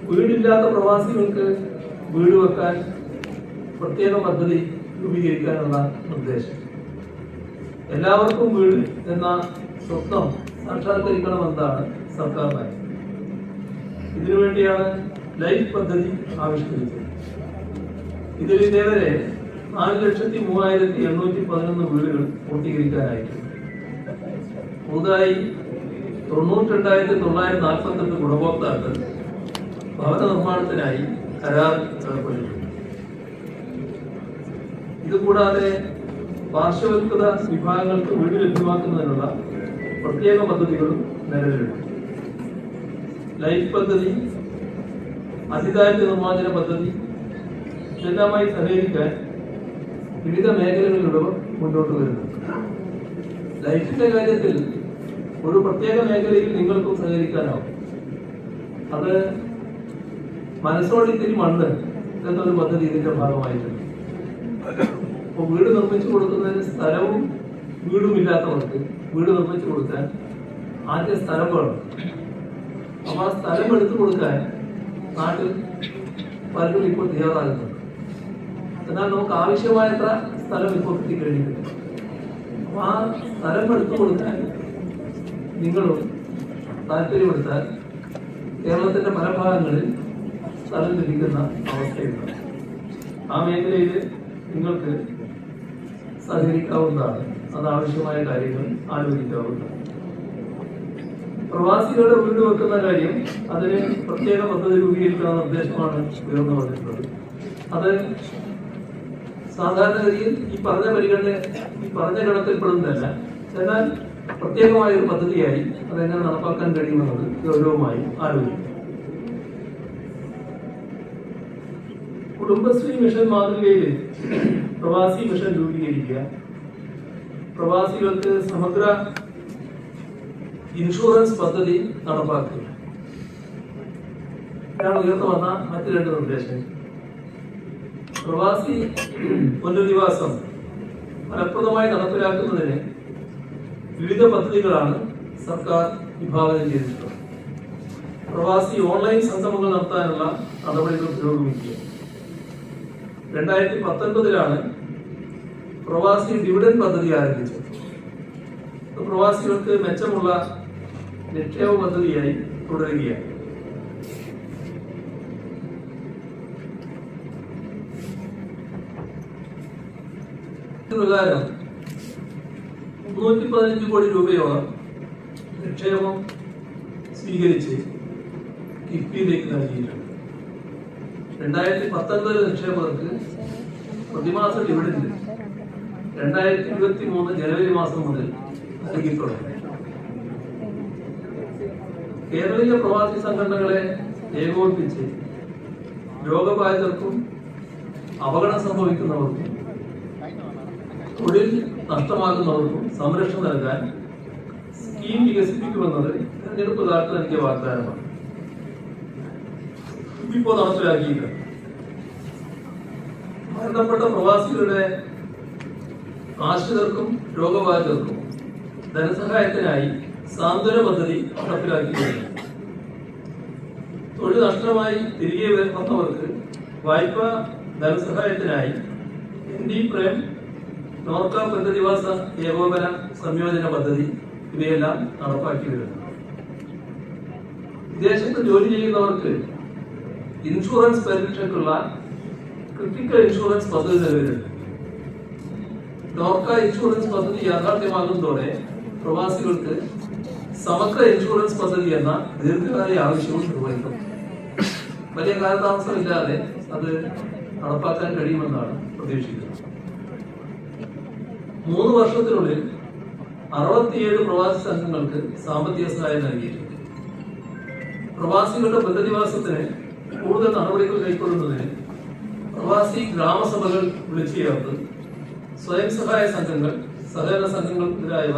വീടില്ലാത്ത പ്രവാസികൾക്ക് വീട് വെക്കാൻ പ്രത്യേക പദ്ധതി രൂപീകരിക്കാനുള്ള നിർദ്ദേശം. എല്ലാവർക്കും വീട് എന്ന സ്വപ്നം സാക്ഷാത്കരിക്കണമെന്നാണ് സർക്കാർ നയം. ഇതിനുവേണ്ടിയാണ് ലൈഫ് പദ്ധതി ആവിഷ്കരിച്ചത്. ഇതിൽ ഇതേവരെ 4,03,811 വീടുകൾ പൂർത്തീകരിക്കാനായിട്ടുണ്ട്. പുതുതായി 92,948 ഗുണഭോക്താക്കൾ ഭവന നിർമ്മാണത്തിനായി കരാർ ഏർപ്പെട്ടിട്ടുണ്ട്. ഇതുകൂടാതെ പാർശ്വവൽകൃത വിഭാഗങ്ങൾക്ക് വീട് ലഭ്യമാക്കുന്നതിനുള്ള പ്രത്യേക പദ്ധതികളും നിലവിലുണ്ട്. ലൈഫ് പദ്ധതി, അതിദാരിദ്ര്യ നിർമ്മാർജ്ജന പദ്ധതി ഇതെല്ലാമായി സഹകരിക്കാൻ വിവിധ മേഖലകളിലുള്ളവർ മുന്നോട്ട് വരുന്നു. ലൈഫിന്റെ കാര്യത്തിൽ ഒരു പ്രത്യേക മേഖലയിൽ നിങ്ങൾക്കും സഹകരിക്കാനാവും. അത് മനസ്സോടിത്തിരി മണ്ണ് എന്നൊരു പദ്ധതി ഇതിന്റെ ഭാഗമായിട്ടുണ്ട്. അപ്പോൾ വീട് നിർമ്മിച്ചു കൊടുക്കുന്നതിന് സ്ഥലവും വീടും ഇല്ലാത്തവർക്ക് വീട് നിർമ്മിച്ചു കൊടുക്കാൻ ആദ്യം സ്ഥലം വേണം. അപ്പൊ ആ സ്ഥലം എടുത്തു കൊടുക്കാൻ നാട്ടിൽ പലരും ഇപ്പോൾ തയ്യാറാകുന്നുണ്ട്. എന്നാൽ നമുക്ക് ആവശ്യമായത്ര സ്ഥലം ഇപ്പോൾ കിട്ടിക്കഴിഞ്ഞിട്ടില്ല. അപ്പൊ ആ സ്ഥലം എടുത്തു കൊടുക്കാൻ നിങ്ങളും താല്പര്യമെടുത്താൽ കേരളത്തിന്റെ പല ഭാഗങ്ങളിൽ സ്ഥലം ലഭിക്കുന്ന അവസ്ഥയുണ്ട്. ആ മേഖലയിൽ നിങ്ങൾക്ക് സഹകരിക്കാവുന്നതാണ്. അതാവശ്യമായ കാര്യങ്ങൾ ആലോചിക്കാവുന്നതാണ്. പ്രവാസികളുടെ വീട് വെക്കുന്ന കാര്യം, അതിന് പ്രത്യേക പദ്ധതി രൂപീകരിക്കുന്ന നിർദ്ദേശമാണ് ഉയർന്നു വന്നിട്ടുള്ളത്. അത് സാധാരണഗതിയിൽ ഈ പറഞ്ഞ ഗണത്തിൽപ്പെടുന്നതല്ല. എന്നാൽ പ്രത്യേകമായ ഒരു പദ്ധതിയായി അതെങ്ങനെ നടപ്പാക്കാൻ കഴിയുമെന്നത് ഗൗരവമായി ആലോചിക്കും. കുടുംബശ്രീ മിഷൻ മാതൃകയിൽ പ്രവാസി മിഷൻ രൂപീകരിക്കുക, പ്രവാസികൾക്ക് സമഗ്ര ഇൻഷുറൻസ് പദ്ധതി നടപ്പാക്കുക, ഇതാണ് ഉയർന്നു വന്ന മറ്റ് രണ്ട് നിർദ്ദേശങ്ങൾ. പ്രവാസി പുനരധിവാസം ഫലപ്രദമായി നടപ്പിലാക്കുന്നതിന് വിവിധ പദ്ധതികളാണ് സർക്കാർ വിഭാവനം ചെയ്തിട്ടുള്ളത്. പ്രവാസി ഓൺലൈൻ സംഗമങ്ങൾ നടത്താനുള്ള നടപടികൾ പുരോഗമിക്കുക. 2019 പ്രവാസി ഡിവിഡൻ പദ്ധതി ആരംഭിച്ചത്. പ്രവാസികൾക്ക് മെച്ചമുള്ള നിക്ഷേപ പദ്ധതിയായി തുടരുകയാണ്. പ്രകാരം 315 കോടി രൂപയോളം നിക്ഷേപം സ്വീകരിച്ച് കിഫ്ബിയിലേക്ക് നൽകിയിട്ടുണ്ട്. 2019 നിക്ഷേപകർക്ക് പ്രതിമാസ ഡിവിഡന്റ് 2023 ജനുവരി മാസം മുതൽ നൽകി തുടങ്ങി. കേരളീയ പ്രവാസി സംഘടനകളെ ഏകോപിപ്പിച്ച് രോഗബാധിതർക്കും അപകടം സംഭവിക്കുന്നവർക്കും തൊഴിൽ നഷ്ടമാകുന്നവർക്കും സംരക്ഷണം നൽകാൻ സ്കീം വികസിപ്പിക്കുമെന്നത് തെരഞ്ഞെടുപ്പ് കാലത്ത് നൽകിയ വാഗ്ദാനമാണ്. ഇപ്പോൾ നടപ്പിലാക്കിയിട്ടുണ്ട്. മരണപ്പെട്ട പ്രവാസികളുടെ ആശ്രിതർക്കും രോഗബാധിതർക്കും ധനസഹായത്തിനായി സാന്ത്വന പദ്ധതി നടപ്പിലാക്കിയിട്ടുണ്ട്. തൊഴിൽ നഷ്ടമായി തിരികെ വന്നവർക്ക് വായ്പ ധനസഹായത്തിനായി ND പ്രേം നോർക്ക പുനരധിവാസ ഏകോപന സംയോജന പദ്ധതി ഇവയെല്ലാം നടപ്പാക്കി വരുന്നു. വിദേശത്ത് ജോലി ചെയ്യുന്നവർക്ക് ഇൻഷുറൻസ് പരിരക്ഷയ്ക്കുള്ള ക്രിട്ടിക്കൽ ഇൻഷുറൻസ് പദ്ധതി നിലവിലുണ്ട്. നോർക്ക ഇൻഷുറൻസ് പദ്ധതി യാഥാർത്ഥ്യമാകുന്നതോടെ പ്രവാസികൾക്ക് സമഗ്ര ഇൻഷുറൻസ് പദ്ധതി എന്ന ദീർഘകാല ആവശ്യവും നിർവഹിക്കും. വലിയ കാലതാമസമില്ലാതെ അത് നടപ്പാക്കാൻ കഴിയുമെന്നാണ് പ്രതീക്ഷിക്കുന്നത്. 3 വർഷത്തിനുള്ളിൽ 67 പ്രവാസി സംഘങ്ങൾക്ക് സാമ്പത്തിക സഹായം നൽകിയിട്ടുണ്ട്. പ്രവാസികളുടെ പുനരധിവാസത്തിന് കൂടുതൽ നടപടികൾ കൈക്കൊള്ളുന്നതിന് പ്രവാസി ഗ്രാമസഭകൾ വിളിച്ചു ചേർത്ത് സ്വയം സഹായ സംഘങ്ങൾ, സഹകരണ സംഘങ്ങൾ മുതലായവ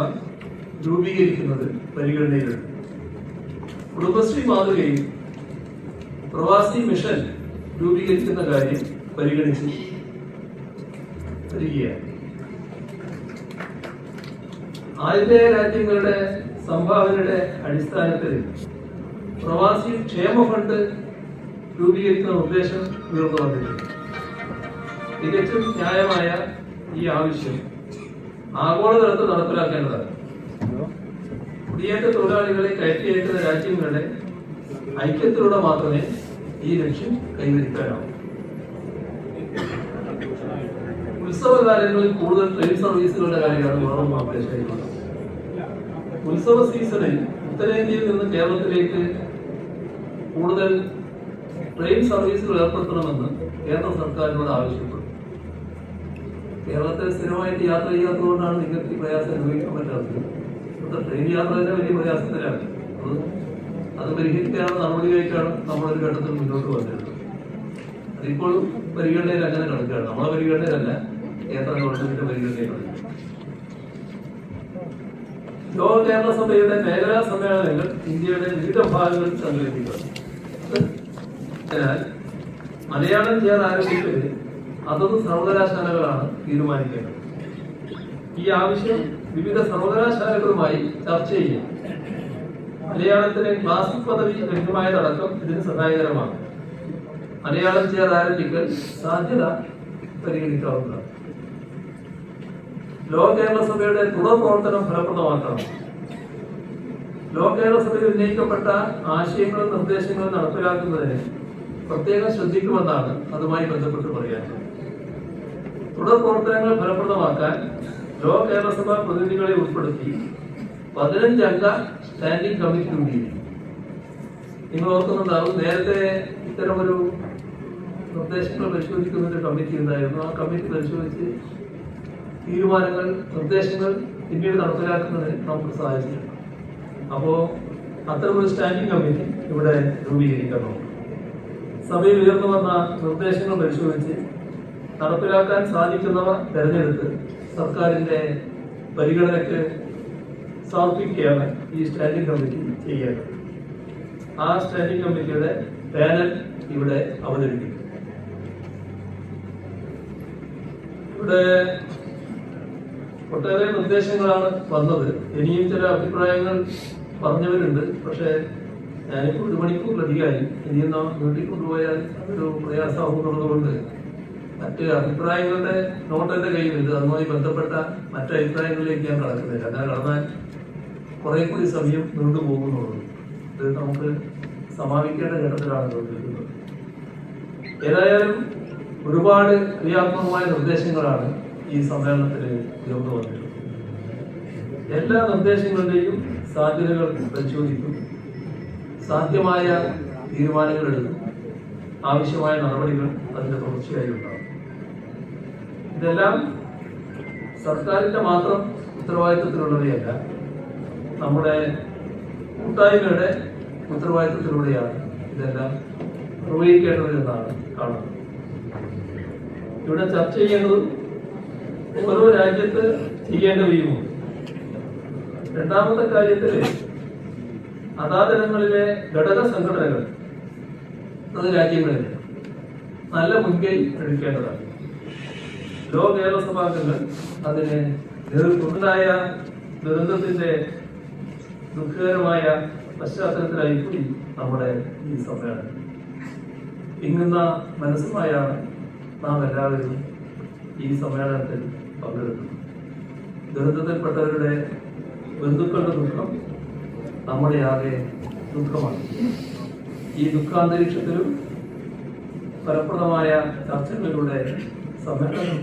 രൂപീകരിക്കുന്നത് പരിഗണനയിലുണ്ട്. കുടുംബശ്രീ മാതൃകയിൽ പ്രവാസി മിഷൻ രൂപീകരിക്കുന്ന കാര്യം പരിഗണിച്ച് വരികയാണ്. ആതിഥേയ രാജ്യങ്ങളുടെ സംഭാവനയുടെ അടിസ്ഥാനത്തിൽ പ്രവാസി ക്ഷേമ ഫണ്ട് രൂപീകരിക്കുന്ന നിർദ്ദേശം ഉയർന്നു വന്നിട്ടുണ്ട്. തികച്ചും ന്യായമായ ഈ ആവശ്യം ആഗോളതലത്തിൽ നടപ്പിലാക്കേണ്ടതാണ്. കുടിയേറ്റ തൊഴിലാളികളെ കയറ്റിയേറ്റുന്ന രാജ്യങ്ങളുടെ ഐക്യത്തിലൂടെ മാത്രമേ ഈ ലക്ഷ്യം കൈവരിക്കാനാവൂ. ഉത്സവകാലങ്ങളിൽ കൂടുതൽ ട്രെയിൻ സർവീസുകളുടെ കാര്യമാണ് ഗവൺമെന്റ് നിർദ്ദേശിക്കുന്നത്. ഉത്സവ സീസണിൽ ഉത്തരേന്ത്യയിൽ നിന്ന് കേരളത്തിലേക്ക് കൂടുതൽ ട്രെയിൻ സർവീസുകൾ ഏർപ്പെടുത്തണമെന്ന് കേന്ദ്ര സർക്കാരിനോട് ആവശ്യപ്പെട്ടു. കേരളത്തിൽ സ്ഥിരമായിട്ട് യാത്ര ചെയ്യാത്തതുകൊണ്ടാണ് നിങ്ങൾക്ക് ഈ പ്രയാസം അനുഭവിക്കാൻ പറ്റാത്തത്. ഇപ്പോഴത്തെ ട്രെയിൻ യാത്ര തന്നെ വലിയ പ്രയാസത്തിലാണ്. അത് പരിഹരിക്കാനുള്ള നടപടിയിലേക്കാണ് നമ്മളൊരു ഘട്ടത്തിൽ മുന്നോട്ട് വന്നിരുന്നത്. അതിപ്പോൾ പരിഗണനയിൽ അങ്ങനെ കിടക്കുകയാണ്. നമ്മളെ പരിഗണനയിലല്ല, കേന്ദ്ര ഗവൺമെന്റിന്റെ പരിഗണനയിലാണ്. ലോക കേരള സഭയുടെ മേഖലാ സമ്മേളനങ്ങൾ ഇന്ത്യയുടെ വിവിധ ഭാഗങ്ങളിൽ സംഘടിപ്പിക്കുക. അതിനാൽ മലയാളം ചെയ്യാൻ ആരംഭിച്ചത് അതത് സർവകലാശാലകളാണ് തീരുമാനിക്കേണ്ടത്. ഈ ആവശ്യം വിവിധ സർവകലാശാലകളുമായി ചർച്ച ചെയ്യാം. മലയാളത്തിലെ ക്ലാസിക് പദവി ലഭ്യമായതടക്കം ഇതിന് സഹായകരമാണ്. മലയാളം ചെയ്യാൻ ആരംഭിക്കൽ സാധ്യത പരിഗണിക്കാവുന്നതാണ്. ലോക കേരള സഭയുടെ തുടർ പ്രവർത്തനം ഫലപ്രദമാക്കണം. ലോക കേരള സഭയിൽ ഉന്നയിക്കപ്പെട്ട ആശയങ്ങളും നിർദ്ദേശങ്ങളും നടപ്പിലാക്കുന്നതിന് പ്രത്യേകം ശ്രദ്ധിക്കുമെന്നാണ് അതുമായി ബന്ധപ്പെട്ട് പറയാനുള്ളത്. തുടർ പ്രവർത്തനങ്ങൾ ഫലപ്രദമാക്കാൻ ലോക കേരള സഭ പ്രതിനിധികളെ ഉൾപ്പെടുത്തി 15 അംഗ സ്റ്റാൻഡിംഗ് കമ്മിറ്റി രൂപീകരിക്കും. നിങ്ങൾ ഓർക്കുന്നുണ്ടാവും, നേരത്തെ ഇത്തരമൊരു നിർദ്ദേശങ്ങൾ പരിശോധിക്കുന്ന ഒരു കമ്മിറ്റി ഉണ്ടായിരുന്നു. ആ കമ്മിറ്റി പരിശോധിച്ച് തീരുമാനങ്ങൾ, നിർദ്ദേശങ്ങൾ പിന്നീട് നടപ്പിലാക്കുന്നതിന് നമുക്ക് സാധിച്ചിട്ടുണ്ട്. അപ്പോൾ അത്തരമൊരു സ്റ്റാൻഡിംഗ് കമ്മിറ്റി ഇവിടെ രൂപീകരിക്കാൻ നോക്കും. സഭയിൽ ഉയർന്നു വന്ന നിർദ്ദേശങ്ങൾ പരിശോധിച്ച് നടപ്പിലാക്കാൻ സാധിക്കുന്നവ തെരഞ്ഞെടുത്ത് സർക്കാരിന്റെ പരിഗണനയ്ക്ക് സമർപ്പിക്കുകയാണ് ഈ സ്റ്റാൻഡിംഗ് കമ്മിറ്റി ചെയ്യേണ്ടത്. ആ സ്റ്റാൻഡിംഗ് കമ്മിറ്റിയുടെ പാനൽ ഇവിടെ അവതരിപ്പിക്കും. ഇവിടെ ഒട്ടേറെ നിർദ്ദേശങ്ങളാണ് വന്നത്. ഇനിയും ചില അഭിപ്രായങ്ങൾ പറഞ്ഞവരുണ്ട്. പക്ഷേ ഞാനിപ്പോൾ 1 മണിക്കൂറിലധികമായി. ഇനിയും നാം നീട്ടിക്കൊണ്ടുപോയാൽ അതൊരു പ്രയാസമാകുന്നുള്ളതുകൊണ്ട് മറ്റ് അഭിപ്രായങ്ങളുടെ നോട്ട് എൻ്റെ കയ്യിലുണ്ട്. അതുമായി ബന്ധപ്പെട്ട മറ്റ് അഭിപ്രായങ്ങളിലേക്ക് ഞാൻ കടക്കുന്നില്ല. അങ്ങനെ കടന്നാൽ കുറെ കൂടി സമയം നീണ്ടുപോകുന്നുള്ളൂ. ഇത് നമുക്ക് സമാപിക്കേണ്ട ഘട്ടത്തിലാണ് തോന്നിയിരിക്കുന്നത്. ഏതായാലും ഒരുപാട് ക്രിയാത്മകമായ നിർദ്ദേശങ്ങളാണ് ഈ സമ്മേളനത്തിൽ ഉയർന്നു വന്നിട്ടുള്ളത്. എല്ലാ നിർദ്ദേശങ്ങളുടെയും സാധ്യതകൾ പരിശോധിക്കും, സാധ്യമായ തീരുമാനങ്ങൾ എടുക്കും, ആവശ്യമായ നടപടികൾ അതിന്റെ തുടർച്ചയായി ഉണ്ടാകും. ഇതെല്ലാം സർക്കാരിന്റെ മാത്രം ഉത്തരവാദിത്വത്തിലുള്ളവയല്ല, നമ്മുടെ കൂട്ടായ്മയുടെ ഉത്തരവാദിത്വത്തിലൂടെയാണ് ഇതെല്ലാം നിർവഹിക്കേണ്ടതെന്നാണ് കാണുന്നത്. ഇവിടെ ചർച്ച ചെയ്യേണ്ടതും ഓരോ രാജ്യത്ത് ചെയ്യേണ്ടവയുമുണ്ട്. രണ്ടാമത്തെ കാര്യത്തിൽ അതാതലങ്ങളിലെ ഘടക സംഘടനകൾ അത് രാജ്യങ്ങളിൽ നല്ല മുൻകൈ എടുക്കേണ്ടതാണ്. കേരള സഭാംഗങ്ങൾ അതിന് നേതൃത്വമുണ്ടായ ദുരന്തത്തിന്റെ ദുഃഖകരമായ പശ്ചാത്തലത്തിലായി കൂടി നമ്മുടെ ഈ സമ്മേളനം ഇങ്ങുന്ന മനസ്സുമായാണ് നാം എല്ലാവരും ഈ സമ്മേളനത്തിൽ പങ്കെടുക്കുന്നത്. ദുരന്തത്തിൽപ്പെട്ടവരുടെ ബന്ധുക്കളുടെ ദുഃഖം നമ്മുടെ ആകെ ദുഃഖമാണ്. ഈ ദുഃഖാന്തരീക്ഷത്തിലും ഫലപ്രദമായ ചർച്ചകളിലൂടെ സമ്മേളനം